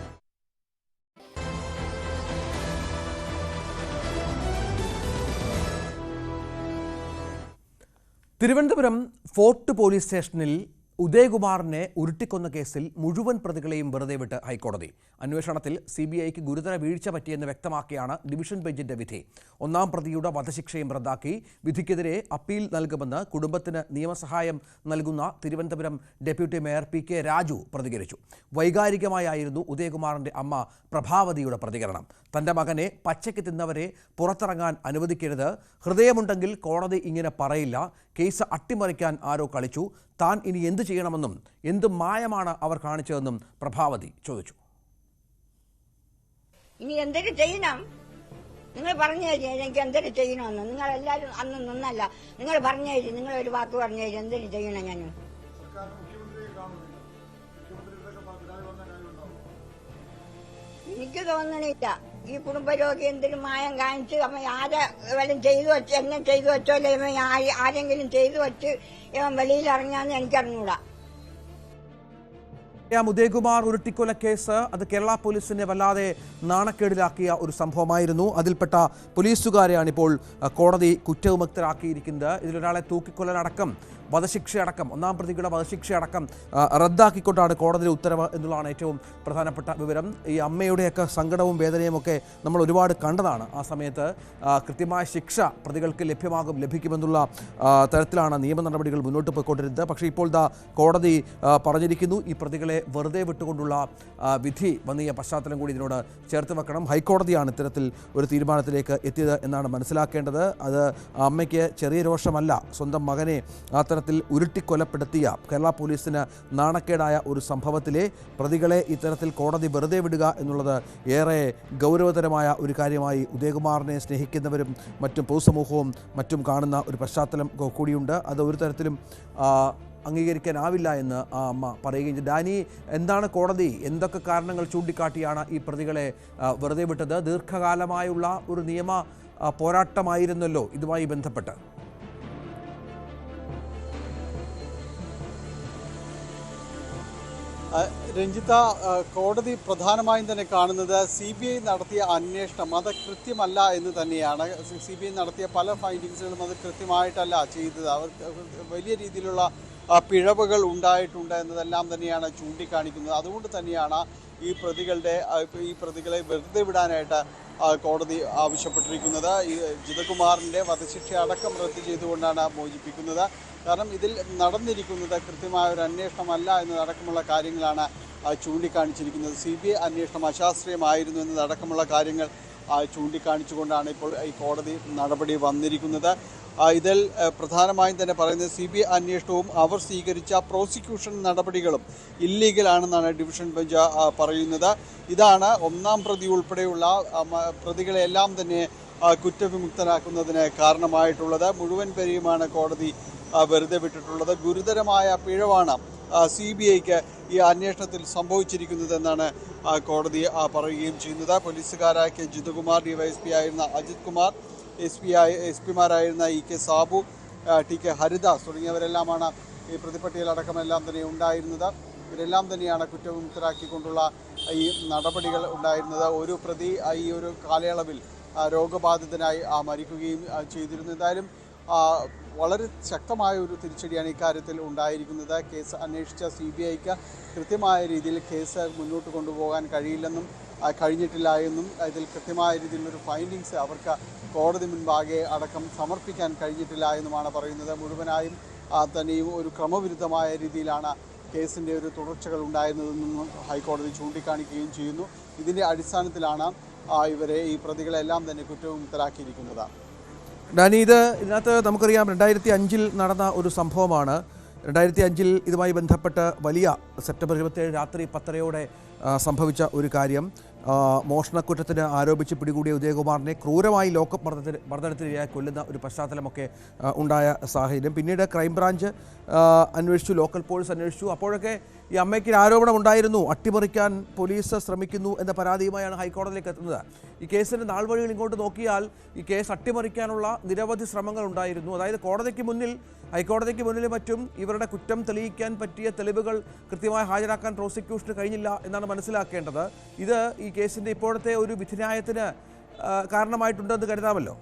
[SPEAKER 1] തിരുവനന്തപുരം ഫോർട്ട് പോലീസ് സ്റ്റേഷനിൽ ഉദയകുമാറിനെ ഉരുട്ടിക്കൊന്ന കേസിൽ മുഴുവൻ പ്രതികളെയും വെറുതെ വിട്ട് ഹൈക്കോടതി. അന്വേഷണത്തിൽ CBIക്ക് ഗുരുതര വീഴ്ച പറ്റിയെന്ന് വ്യക്തമാക്കിയാണ് ഡിവിഷൻ ബെഞ്ചിന്റെ വിധി. 1-ാം പ്രതിയുടെ വധശിക്ഷയും റദ്ദാക്കി. വിധിക്കെതിരെ അപ്പീൽ നൽകുമെന്ന് കുടുംബത്തിന് നിയമസഹായം നൽകുന്ന Thiruvananthapuram deputy mayor PK Raju പ്രതികരിച്ചു. വൈകാരികമായായിരുന്നു ഉദയകുമാറിന്റെ അമ്മ പ്രഭാവതിയുടെ പ്രതികരണം. തന്റെ മകനെ പച്ചയ്ക്ക് തിന്നവരെ പുറത്തിറങ്ങാൻ അനുവദിക്കരുത്. ഹൃദയമുണ്ടെങ്കിൽ കോടതി ഇങ്ങനെ പറയില്ല. കേസ് അട്ടിമറിക്കാൻ ആരോ കളിച്ചു. താൻ ഇനി എന്ത് ചെയ്യണമെന്നും എന്ത് മായമാണ് അവർ കാണിച്ചതെന്നും പ്രഭാവതി ചോദിച്ചു.
[SPEAKER 6] ഇനി എന്തൊക്കെ ചെയ്യണം? നിങ്ങൾ പറഞ്ഞു തരി, എനിക്ക് എന്തൊക്കെ ചെയ്യണമെന്ന്. നിങ്ങളെല്ലാവരും അന്ന് നിന്നല്ല, നിങ്ങൾ പറഞ്ഞു തരി, നിങ്ങൾ ഒരു വാക്ക് പറഞ്ഞു തരി, എന്തൊക്കെ ചെയ്യണം? ഞാൻ എനിക്ക് തോന്നണില്ല. ഈ കുടുംബരോഗി എന്തെങ്കിലും മായം കാണിച്ച് അവൻ ആരെ വല്ലതും ചെയ്തു വെച്ച് എന്നെ ചെയ്തു വെച്ചോ അല്ലെ ആരെങ്കിലും ചെയ്തു വെച്ച് ഇവൻ വെളിയിൽ ഇറങ്ങാന്ന് എനിക്കറിഞ്ഞൂടാ.
[SPEAKER 1] ഉദയകുമാർ ഉരുട്ടിക്കൊല കേസ് അത് കേരള പോലീസിനെ വല്ലാതെ നാണക്കേടിലാക്കിയ ഒരു സംഭവമായിരുന്നു. അതിൽപ്പെട്ട പോലീസുകാരെയാണ് ഇപ്പോൾ കോടതി കുറ്റവിമുക്തരാക്കിയിരിക്കുന്നത്. ഇതിലൊരാളെ തൂക്കിക്കൊല്ലലടക്കം വധശിക്ഷയടക്കം 1-ാം പ്രതിയുടെ വധശിക്ഷയടക്കം റദ്ദാക്കിക്കൊണ്ടാണ് കോടതിയുടെ ഉത്തരവ് എന്നുള്ളതാണ് ഏറ്റവും പ്രധാനപ്പെട്ട വിവരം. ഈ അമ്മയുടെയൊക്കെ സങ്കടവും വേദനയും ഒക്കെ നമ്മൾ ഒരുപാട് കണ്ടതാണ്. ആ സമയത്ത് കൃത്യമായ ശിക്ഷ പ്രതികൾക്ക് ലഭിക്കുമെന്നുള്ള തരത്തിലാണ് നിയമ നടപടികൾ മുന്നോട്ട് പോയിക്കൊണ്ടിരുന്നത്. പക്ഷേ ഇപ്പോൾ കോടതി പറഞ്ഞിരിക്കുന്നു ഈ പ്രതികളെ വെറുതെ വിട്ടുകൊണ്ടുള്ള വിധി വന്നിയ പശ്ചാത്തലം കൂടി ഇതിനോട് ചേർത്ത് വെക്കണം. ഹൈക്കോടതിയാണ് ഇത്തരത്തിൽ ഒരു തീരുമാനത്തിലേക്ക് എത്തിയത് എന്നാണ് മനസ്സിലാക്കേണ്ടത്. അത് അമ്മയ്ക്ക് ചെറിയ രോഷമല്ല. സ്വന്തം മകനെ ആ തരത്തിൽ ഉരുട്ടിക്കൊലപ്പെടുത്തിയ കേരള പോലീസിന് നാണക്കേടായ ഒരു സംഭവത്തിലെ പ്രതികളെ ഇത്തരത്തിൽ കോടതി വെറുതെ വിടുക എന്നുള്ളത് ഏറെ ഗൗരവതരമായ ഒരു കാര്യമായി ഉദയകുമാറിനെ സ്നേഹിക്കുന്നവരും മറ്റും പൊതുസമൂഹവും മറ്റും കാണുന്ന ഒരു പശ്ചാത്തലം കൂടിയുണ്ട്. അത് ഒരു തരത്തിലും അംഗീകരിക്കാനാവില്ല എന്ന് ആ അമ്മ പറയുകയും ചെയ്തു. ഡാനി, എന്താണ് കോടതി എന്തൊക്കെ കാരണങ്ങൾ ചൂണ്ടിക്കാട്ടിയാണ് ഈ പ്രതികളെ വെറുതെ വിട്ടത്? ദീർഘകാലമായുള്ള ഒരു നിയമ പോരാട്ടമായിരുന്നല്ലോ ഇതുമായി ബന്ധപ്പെട്ട്.
[SPEAKER 7] രഞ്ജിത്ത, കോടതി പ്രധാനമായും തന്നെ കാണുന്നത് CBI നടത്തിയ അന്വേഷണം അത് കൃത്യമല്ല എന്ന് തന്നെയാണ്. CBI നടത്തിയ പല ഫൈൻഡിങ്സുകളും അത് കൃത്യമായിട്ടല്ല ചെയ്തത്. അവർക്ക് വലിയ രീതിയിലുള്ള പിഴവുകൾ ഉണ്ടായിട്ടുണ്ട് എന്നതെല്ലാം തന്നെയാണ് ചൂണ്ടിക്കാണിക്കുന്നത്. അതുകൊണ്ട് തന്നെയാണ് ഈ പ്രതികളെ വെറുതെ വിടാനായിട്ട് കോടതി ആവശ്യപ്പെട്ടിരിക്കുന്നത്. ഈ ജിതകുമാറിൻ്റെ വധശിക്ഷ അടക്കം റദ്ദ് ചെയ്തുകൊണ്ടാണ് മോചിപ്പിക്കുന്നത്. കാരണം ഇതിൽ നടന്നിരിക്കുന്നത് കൃത്യമായ ഒരു അന്വേഷണമല്ല എന്നതടക്കമുള്ള കാര്യങ്ങളാണ് ചൂണ്ടിക്കാണിച്ചിരിക്കുന്നത്. CBI അന്വേഷണം അശാസ്ത്രീയമായിരുന്നു എന്നതടക്കമുള്ള കാര്യങ്ങൾ ചൂണ്ടിക്കാണിച്ചുകൊണ്ടാണ് ഇപ്പോൾ ഈ കോടതി നടപടി വന്നിരിക്കുന്നത്. ഇതിൽ പ്രധാനമായും തന്നെ പറയുന്നത് CBI അന്വേഷണവും അവർ സ്വീകരിച്ച പ്രോസിക്യൂഷൻ നടപടികളും ഇല്ലീഗലാണെന്നാണ് ഡിവിഷൻ ബെഞ്ച് പറയുന്നത്. ഇതാണ് 1-ാം പ്രതി ഉൾപ്പെടെയുള്ള പ്രതികളെല്ലാം തന്നെ കുറ്റവിമുക്തനാക്കുന്നതിന് കാരണമായിട്ടുള്ളത്. മുഴുവൻ പേരെയുമാണ് കോടതി വെറുതെ വിട്ടിട്ടുള്ളത്. ഗുരുതരമായ പിഴവാണ് CBIക്ക് ഈ അന്വേഷണത്തിൽ സംഭവിച്ചിരിക്കുന്നതെന്നാണ് കോടതി പറയുകയും ചെയ്യുന്നത്. പോലീസുകാരായ കെ ജിതുകുമാർ, DYSP ആയിരുന്ന അജിത് കുമാർ, SP-മാരായിരുന്ന EK സാബു, TK ഹരിദാസ് തുടങ്ങിയവരെല്ലാമാണ് ഈ പ്രതിപട്ടികയിലടക്കമെല്ലാം തന്നെ ഉണ്ടായിരുന്നത്. ഇവരെല്ലാം തന്നെയാണ് കുറ്റവിമുക്തരാക്കിക്കൊണ്ടുള്ള ഈ നടപടികൾ ഉണ്ടായിരുന്നത്. ഒരു പ്രതി ഈ ഒരു കാലയളവിൽ രോഗബാധിതനായി മരിക്കുകയും ചെയ്തിരുന്നു. എന്തായാലും വളരെ ശക്തമായ ഒരു തിരിച്ചടിയാണ് ഇക്കാര്യത്തിൽ ഉണ്ടായിരിക്കുന്നത്. കേസ് അന്വേഷിച്ച CBIക്ക് കൃത്യമായ രീതിയിൽ കേസ് മുന്നോട്ട് കൊണ്ടുപോകാൻ കഴിഞ്ഞിട്ടില്ല എന്നും ഇതിൽ കൃത്യമായ രീതിയിലൊരു ഫൈൻഡിങ്സ് അവർക്ക് കോടതി മുൻപാകെ അടക്കം സമർപ്പിക്കാൻ കഴിഞ്ഞിട്ടില്ല എന്നുമാണ് പറയുന്നത്. മുഴുവനായും തന്നെയും ഒരു ക്രമവിരുദ്ധമായ രീതിയിലാണ് കേസിൻ്റെ ഒരു തുടർച്ചകൾ ഉണ്ടായിരുന്നതെന്നും ഹൈക്കോടതി ചൂണ്ടിക്കാണിക്കുകയും ചെയ്യുന്നു. ഇതിൻ്റെ അടിസ്ഥാനത്തിലാണ് ഈ പ്രതികളെല്ലാം തന്നെ കുറ്റവിമുക്തരാക്കിയിരിക്കുന്നത്.
[SPEAKER 1] ഡാനി, ഇതിനകത്ത് നമുക്കറിയാം 2005 നടന്ന ഒരു സംഭവമാണ്. 2005 ഇതുമായി ബന്ധപ്പെട്ട് വലിയ സെപ്റ്റംബർ 27 രാത്രി 10:30 സംഭവിച്ച ഒരു കാര്യം. മോഷണക്കുറ്റത്തിന് ആരോപിച്ച് പിടികൂടിയ ഉദയകുമാറിനെ ക്രൂരമായി ലോക്കപ്പ് മർദ്ദനത്തിനിരയായി കൊല്ലുന്ന ഒരു പശ്ചാത്തലമൊക്കെ ഉണ്ടായ സാഹചര്യം. പിന്നീട് ക്രൈംബ്രാഞ്ച് അന്വേഷിച്ചു, ലോക്കൽ പോലീസ് അന്വേഷിച്ചു. അപ്പോഴൊക്കെ ഈ അമ്മയ്ക്ക് ആരോപണം ഉണ്ടായിരുന്നു, അട്ടിമറിക്കാൻ പോലീസ് ശ്രമിക്കുന്നു എന്ന പരാതിയുമായാണ് ഹൈക്കോടതിയിലേക്ക് എത്തുന്നത്. ഈ കേസിൻ്റെ നാൾവഴികൾ ഇങ്ങോട്ട് നോക്കിയാൽ ഈ കേസ് അട്ടിമറിക്കാനുള്ള നിരവധി ശ്രമങ്ങൾ ഉണ്ടായിരുന്നു. അതായത് ഹൈക്കോടതിക്ക് മുന്നിലും മറ്റും ഇവരുടെ കുറ്റം തെളിയിക്കാൻ പറ്റിയ തെളിവുകൾ കൃത്യമായി ഹാജരാക്കാൻ പ്രോസിക്യൂഷന് കഴിഞ്ഞില്ല എന്നാണ് മനസ്സിലാക്കേണ്ടത്. ഇത് ഈ കേസിൻ്റെ ഇപ്പോഴത്തെ ഒരു വിധിന്യായത്തിന് കാരണമായിട്ടുണ്ടെന്ന് കരുതാമല്ലോ.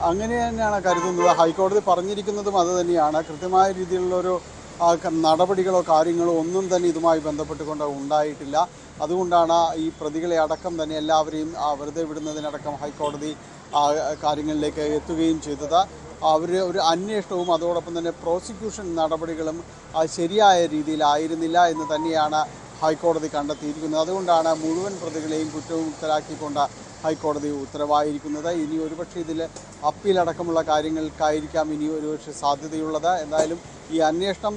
[SPEAKER 7] അങ്ങനെ തന്നെയാണ് കരുതുന്നത്. ഹൈക്കോടതി പറഞ്ഞിരിക്കുന്നതും അത് തന്നെയാണ്. കൃത്യമായ രീതിയിലുള്ളൊരു നടപടികളോ കാര്യങ്ങളോ ഒന്നും തന്നെ ഇതുമായി ബന്ധപ്പെട്ടുകൊണ്ട് ഉണ്ടായിട്ടില്ല. അതുകൊണ്ടാണ് ഈ പ്രതികളെ അടക്കം തന്നെ എല്ലാവരെയും വെറുതെ വിടുന്നതിനടക്കം ഹൈക്കോടതി കാര്യങ്ങളിലേക്ക് എത്തുകയും ചെയ്തത്. ഒരു അന്വേഷണവും അതോടൊപ്പം തന്നെ പ്രോസിക്യൂഷൻ നടപടികളും ശരിയായ രീതിയിലായിരുന്നില്ല എന്ന് തന്നെയാണ് ഹൈക്കോടതി കണ്ടെത്തിയിരിക്കുന്നത്. അതുകൊണ്ടാണ് മുഴുവൻ പ്രതികളെയും കുറ്റവിമുക്തരാക്കിക്കൊണ്ട് ഹൈക്കോടതി ഉത്തരവായിരിക്കുന്നത്. ഇനി ഒരുപക്ഷെ ഇതിൽ അപ്പീലടക്കമുള്ള കാര്യങ്ങൾക്കായിരിക്കാം ഇനി ഒരുപക്ഷെ സാധ്യതയുള്ളത്. എന്തായാലും ഈ അന്വേഷണം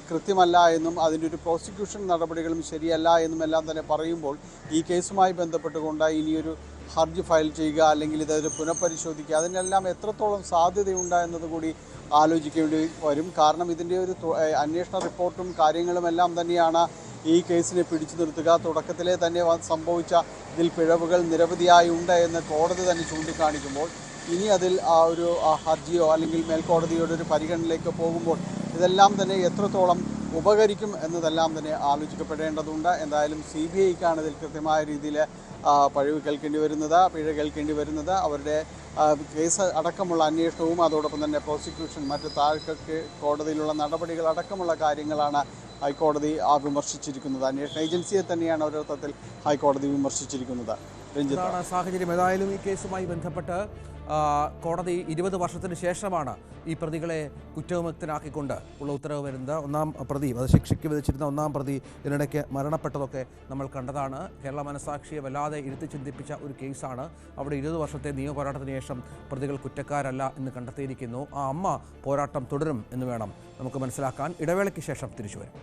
[SPEAKER 7] കൃത്യമല്ല എന്നും അതിൻ്റെ ഒരു പ്രോസിക്യൂഷൻ നടപടികളും ശരിയല്ല എന്നും എല്ലാം തന്നെ പറയുമ്പോൾ ഈ കേസുമായി ബന്ധപ്പെട്ടുകൊണ്ട് ഇനിയൊരു ഹർജി ഫയൽ ചെയ്യുക, അല്ലെങ്കിൽ ഇതൊരു പുനഃപരിശോധിക്കുക, അതിനെല്ലാം എത്രത്തോളം സാധ്യതയുണ്ട് എന്നതുകൂടി ആലോചിക്കേണ്ടി വരും. കാരണം ഇതിൻ്റെ ഒരു അന്വേഷണ റിപ്പോർട്ടും കാര്യങ്ങളും എല്ലാം തന്നെയാണ് ഈ കേസിനെ പിടിച്ചു നിർത്തുക. തുടക്കത്തിലെ തന്നെ സംഭവിച്ച ഇതിൽ പിഴവുകൾ നിരവധിയായി ഉണ്ട് എന്ന് കോടതി തന്നെ ചൂണ്ടിക്കാണിക്കുമ്പോൾ ഇനി അതിൽ ഒരു ഹർജിയോ അല്ലെങ്കിൽ മേൽക്കോടതിയുടെ ഒരു പരിഗണനയിലേക്ക് പോകുമ്പോൾ ഇതെല്ലാം തന്നെ എത്രത്തോളം ഉപകരിക്കും എന്നതെല്ലാം തന്നെ ആലോചിക്കപ്പെടേണ്ടതുണ്ട്. എന്തായാലും CBIക്കാണ് ഇതിൽ കൃത്യമായ രീതിയിൽ പിഴ കേൾക്കേണ്ടി വരുന്നത്. അവരുടെ കേസ് അടക്കമുള്ള അന്വേഷണവും അതോടൊപ്പം തന്നെ പ്രോസിക്യൂഷൻ, മറ്റ് താഴെ കോടതിയിലുള്ള നടപടികൾ അടക്കമുള്ള കാര്യങ്ങളാണ് ഹൈക്കോടതി വിമർശിച്ചിരിക്കുന്നത്. അന്വേഷണ ഏജൻസിയെ തന്നെയാണ് ഒരർത്ഥത്തിൽ ഹൈക്കോടതി വിമർശിച്ചിരിക്കുന്നത്.
[SPEAKER 1] ഇതാണ് സാഹചര്യം. ഏതായാലും ഈ കേസുമായി ബന്ധപ്പെട്ട് കോടതി 20 വർഷത്തിന് ശേഷമാണ് ഈ പ്രതികളെ കുറ്റവിമുക്തനാക്കിക്കൊണ്ട് ഉള്ള ഉത്തരവ് വരുന്നത്. ഒന്നാം പ്രതി, വധശിക്ഷയ്ക്ക് വിധിച്ചിരുന്ന ഒന്നാം പ്രതി ഇതിനിടയ്ക്ക് മരണപ്പെട്ടതൊക്കെ നമ്മൾ കണ്ടതാണ്. കേരള മനസാക്ഷിയെ വല്ലാതെ ഇരുത്തി ചിന്തിപ്പിച്ച ഒരു കേസാണ്. അവിടെ 20 വർഷത്തെ നിയമപോരാട്ടത്തിന് ശേഷം പ്രതികൾ കുറ്റക്കാരല്ല എന്ന് കണ്ടെത്തിയിരിക്കുന്നു. ആ അമ്മ പോരാട്ടം തുടരും എന്ന് വേണം നമുക്ക് മനസ്സിലാക്കാൻ. ഇടവേളയ്ക്ക് ശേഷം തിരിച്ചു വരും.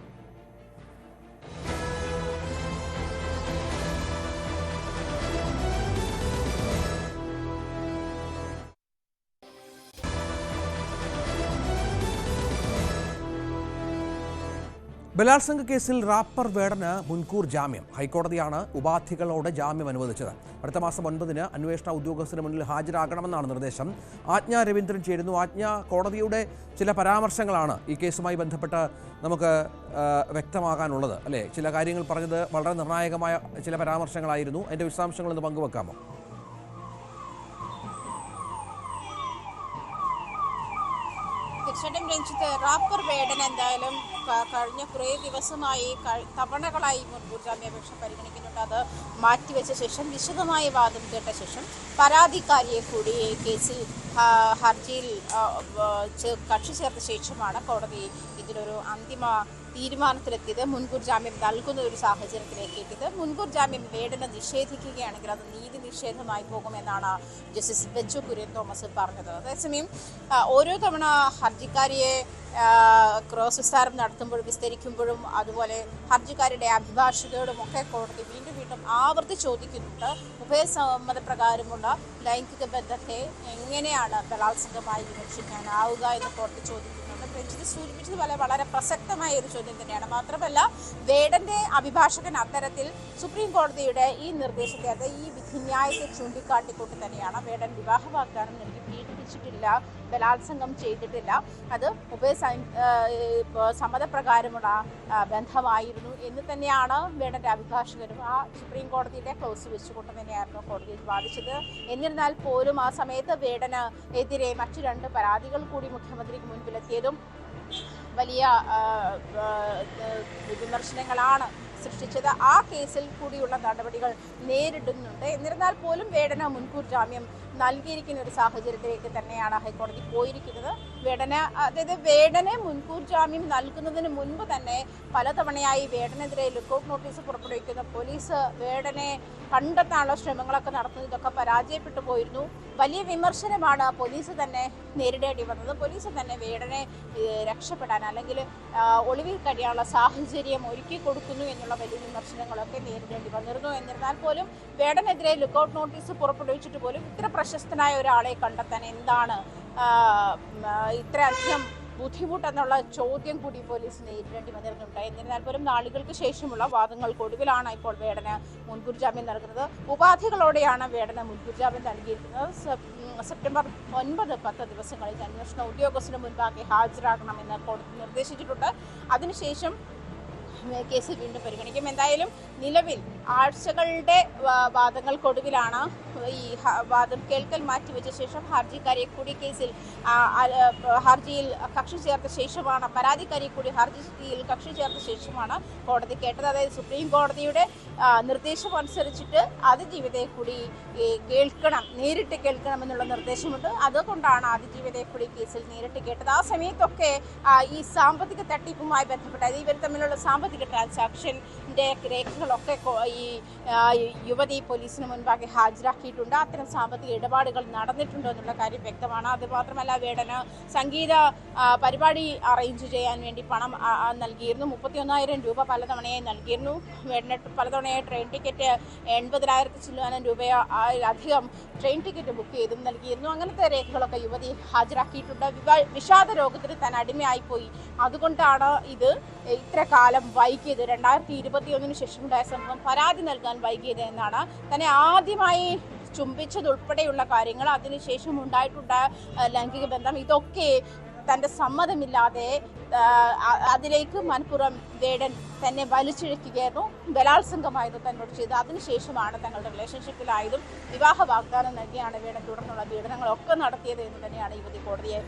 [SPEAKER 1] ബലാത്സംഗ കേസിൽ റാപ്പർ വേടന് മുൻകൂർ ജാമ്യം. ഹൈക്കോടതിയാണ് ഉപാധികളോടെ ജാമ്യം അനുവദിച്ചത്. അടുത്ത മാസം 9-ന് അന്വേഷണ ഉദ്യോഗസ്ഥന് മുന്നിൽ ഹാജരാകണമെന്നാണ് നിർദ്ദേശം. ആജ്ഞ രവീന്ദ്രൻ ചേരുന്നു. ആജ്ഞ, കോടതിയുടെ ചില പരാമർശങ്ങളാണ് ഈ കേസുമായി ബന്ധപ്പെട്ട് നമുക്ക് വ്യക്തമാകാനുള്ളത്, അല്ലേ? ചില കാര്യങ്ങൾ പറഞ്ഞത് വളരെ നിർണായകമായ ചില പരാമർശങ്ങളായിരുന്നു. അതിൻ്റെ വിശദാംശങ്ങളൊന്ന് പങ്കുവെക്കാമോ?
[SPEAKER 2] തീർച്ചയായിട്ടും രഞ്ജിത്ത്, റാപ്പർ വേടൻ എന്തായാലും കഴിഞ്ഞ കുറേ ദിവസമായി തവണകളായി മുൻകൂർ ജാമ്യാപേക്ഷ പരിഗണിക്കുന്നുണ്ട്. അത് മാറ്റിവെച്ച ശേഷം വിശദമായ വാദം കേട്ട ശേഷം പരാതിക്കാരിയെ കൂടി കേസിൽ ഹർജിയിൽ കക്ഷി ചേർത്ത ശേഷമാണ് കോടതി ഇതിലൊരു അന്തിമ തീരുമാനത്തിലെത്തിയത്. മുൻകൂർ ജാമ്യം നൽകുന്ന ഒരു സാഹചര്യത്തിലേക്ക് എത്തിയത്. മുൻകൂർ ജാമ്യം വേടന് നിഷേധിക്കുകയാണെങ്കിൽ അത് നീതി നിഷേധമായി പോകുമെന്നാണ് ജസ്റ്റിസ് ബെച്ചു കുര്യൻ തോമസ് പറഞ്ഞത്. അതേസമയം ഓരോ തവണ ഹർജിക്കാരിയെ ക്രോസ് വിസ്താരം നടത്തുമ്പോഴും വിസ്തരിക്കുമ്പോഴും അതുപോലെ ഹർജിക്കാരുടെ അഭിഭാഷകരോടും ഒക്കെ കോടതി വീണ്ടും വീണ്ടും ആവർത്തി ചോദിക്കുന്നുണ്ട്. ഉഭയസമ്മതപ്രകാരമുള്ള ലൈംഗിക ബന്ധത്തെ എങ്ങനെയാണ് ബലാത്സംഗമായി വിമർശിക്കാനാവുക എന്ന് കോടതി ചോദിക്കുന്നുണ്ട്. രഞ്ജിത്ത് സൂചിപ്പിച്ചതുപോലെ വളരെ പ്രസക്തമായ ഒരു ചോദ്യം തന്നെയാണ്. മാത്രമല്ല വേടന്റെ അഭിഭാഷകൻ അത്തരത്തിൽ സുപ്രീം കോടതിയുടെ ഈ നിർദ്ദേശത്തെ, അത് ഈ വിധിന്യായത്തെ ചൂണ്ടിക്കാട്ടിക്കൊണ്ട് തന്നെയാണ് വേടൻ വിവാഹ വാഗ്ദാനം നൽകി പീഡിപ്പിച്ചിട്ടില്ല, ബലാത്സംഗം ചെയ്തിട്ടില്ല, അത് സമ്മതപ്രകാരമുള്ള ബന്ധമായിരുന്നു എന്ന് തന്നെയാണ് വേടന്റെ അഭിഭാഷകരും ആ സുപ്രീം കോടതിയുടെ ക്ലോസ് വെച്ചുകൊണ്ട് തന്നെയായിരുന്നു കോടതിയിൽ വാദിച്ചത്. എന്നിരുന്നാൽ പോലും ആ സമയത്ത് വേടന് എതിരെ മറ്റു 2 പരാതികൾ കൂടി മുഖ്യമന്ത്രിക്ക് മുൻപിലെത്തിയതും വലിയ വിമർശനങ്ങളാണ് സൃഷ്ടിച്ചത്. ആ കേസിൽ കൂടിയുള്ള നടപടികൾ നേരിടുന്നുണ്ട്. എന്നിരുന്നാൽ പോലും വേടന് മുൻകൂർ ജാമ്യം നൽകിയിരിക്കുന്ന ഒരു സാഹചര്യത്തിലേക്ക് തന്നെയാണ് ഹൈക്കോടതി പോയിരിക്കുന്നത്. വേടനെ മുൻകൂർ ജാമ്യം നൽകുന്നതിന് മുൻപ് തന്നെ പലതവണയായി വേടനെതിരെ ലുക്കൌട്ട് നോട്ടീസ് പുറപ്പെടുവിക്കുന്ന പോലീസ് വേടനെ കണ്ടെത്താനുള്ള ശ്രമങ്ങളൊക്കെ നടത്തുന്നതൊക്കെ പരാജയപ്പെട്ടു പോയിരുന്നു. വലിയ വിമർശനമാണ് പോലീസ് തന്നെ നേരിടേണ്ടി വന്നത്. പോലീസ് തന്നെ വേടനെ രക്ഷപ്പെടാൻ അല്ലെങ്കിൽ ഒളിവിൽ കഴിയാനുള്ള സാഹചര്യം ഒരുക്കി കൊടുക്കുന്നു എന്നുള്ള വലിയ വിമർശനങ്ങളൊക്കെ നേരിടേണ്ടി വന്നിരുന്നു. എന്നിരുന്നാൽ പോലും വേടനെതിരെ ലുക്കൌട്ട് നോട്ടീസ് പുറപ്പെടുവിച്ചിട്ട് പോലും ഇത്ര പ്രശസ്തനായ ഒരാളെ കണ്ടെത്താൻ എന്താണ് ഇത്രയധികം ബുദ്ധിമുട്ടെന്നുള്ള ചോദ്യം കൂടി പോലീസ് നേരിടേണ്ടി വന്നിരുന്നുണ്ട്. എന്നിരുന്നാൽ പോലും നാളുകൾക്ക് ശേഷമുള്ള വാദങ്ങൾക്കൊടുവിലാണ് ഇപ്പോൾ വേടന് മുൻകൂർ ജാമ്യം നൽകുന്നത്. ഉപാധികളോടെയാണ് വേടന് മുൻകൂർ ജാമ്യം നൽകിയിരിക്കുന്നത്. സെപ്റ്റംബർ 9, 10 ദിവസങ്ങളിൽ അന്വേഷണ ഉദ്യോഗസ്ഥന് മുൻപാകെ ഹാജരാകണമെന്ന് കോടതി നിർദ്ദേശിച്ചിട്ടുണ്ട്. അതിനുശേഷം കേസ് വീണ്ടും പരിഗണിക്കും. എന്തായാലും നിലവിൽ ആഴ്ചകളുടെ വാദങ്ങൾക്കൊടുവിലാണ് ഈ വാദം കേൾക്കൽ മാറ്റിവെച്ച ശേഷം ഹർജിക്കാരെ കൂടി കേസിൽ ഹർജിയിൽ കക്ഷി ചേർത്ത ശേഷമാണ്, പരാതിക്കാരെ കൂടി ഹർജിയിൽ കക്ഷി ചേർത്ത ശേഷമാണ് കോടതി കേട്ടത്. അതായത് സുപ്രീം കോടതിയുടെ നിർദ്ദേശം അനുസരിച്ചിട്ട് അതിജീവിതയെ കൂടി നേരിട്ട് കേൾക്കണമെന്നുള്ള നിർദ്ദേശമുണ്ട്. അതുകൊണ്ടാണ് അതിജീവിതയെ കൂടി കേസിൽ നേരിട്ട് കേട്ടത്. ആ സമയത്തൊക്കെ ഈ സാമ്പത്തിക തട്ടിപ്പുമായി ബന്ധപ്പെട്ട ഇവർ തമ്മിലുള്ള സാമ്പത്തിക ട്രാൻസാക്ഷൻ്റെ രേഖകളൊക്കെ ഈ യുവതി പോലീസിന് മുൻപാകെ ഹാജരാക്കിയിട്ടുണ്ട്. അത്തരം സാമ്പത്തിക ഇടപാടുകൾ നടന്നിട്ടുണ്ടോ എന്നുള്ള കാര്യം വ്യക്തമാണ്. അതുമാത്രമല്ല വേടന് സംഗീത പരിപാടി അറേഞ്ച് ചെയ്യാൻ വേണ്ടി പണം നൽകിയിരുന്നു. 31,000 രൂപ പലതവണയായി നൽകിയിരുന്നു. വേടന് പലതവണയായി ട്രെയിൻ ടിക്കറ്റ് 80,000 ചില്ലാനം രൂപയധികം ട്രെയിൻ ടിക്കറ്റ് ബുക്ക് ചെയ്തും നൽകിയിരുന്നു. അങ്ങനത്തെ രേഖകളൊക്കെ യുവതി ഹാജരാക്കിയിട്ടുണ്ട്. വിഷാദ രോഗത്തിന് താൻ അടിമയായിപ്പോയി, അതുകൊണ്ടാണ് ഇത് ഇത്ര കാലം വൈകിയത്, 2021 ശേഷമുണ്ടായ സംഭവം പരാതി നൽകാൻ വൈകിയത് എന്നാണ്. തന്നെ ആദ്യമായി ചുംബിച്ചതുൾപ്പെടെയുള്ള കാര്യങ്ങൾ, അതിനുശേഷം ഉണ്ടായിട്ടുണ്ടായ ലൈംഗിക ബന്ധം, ഇതൊക്കെ തൻ്റെ സമ്മതമില്ലാതെ അതിലേക്ക് മനഃപൂർവ്വം വേടൻ തന്നെ വലിച്ചിഴക്കുകയായിരുന്നു. ബലാത്സംഗമായിരുന്നു തന്നോട് ചെയ്ത്. അതിനുശേഷമാണ് തങ്ങളുടെ റിലേഷൻഷിപ്പിലായതും വിവാഹ വാഗ്ദാനം നൽകിയാണ് വേടൻ തുടർന്നുള്ള പീഡനങ്ങളൊക്കെ നടത്തിയത് എന്ന് തന്നെയാണ് യുവതി കോടതിയെ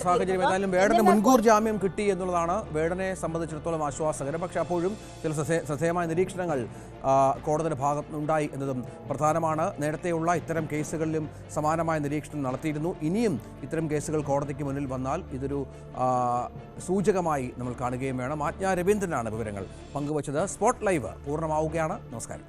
[SPEAKER 1] സാഹചര്യം. ഏതായാലും വേടന് മുൻകൂർ ജാമ്യം കിട്ടി എന്നുള്ളതാണ് വേടനെ സംബന്ധിച്ചിടത്തോളം ആശ്വാസകരം. പക്ഷേ അപ്പോഴും ചില ശ്രദ്ധേയമായ നിരീക്ഷണങ്ങൾ കോടതിയുടെ ഭാഗത്തുനിന്നുണ്ടായി എന്നതും പ്രധാനമാണ്. നേരത്തെയുള്ള ഇത്തരം കേസുകളിലും സമാനമായ നിരീക്ഷണം നടത്തിയിരുന്നു. ഇനിയും ഇത്തരം കേസുകൾ കോടതിക്ക് മുന്നിൽ വന്നാൽ ഇതൊരു സൂചകമായി നമ്മൾ കാണുകയും വേണം. ആജ്ഞ രവീന്ദ്രനാണ് വിവരങ്ങൾ പങ്കുവച്ചത്. സ്പോട്ട് ലൈവ് പൂർണ്ണമാവുകയാണ്. നമസ്കാരം.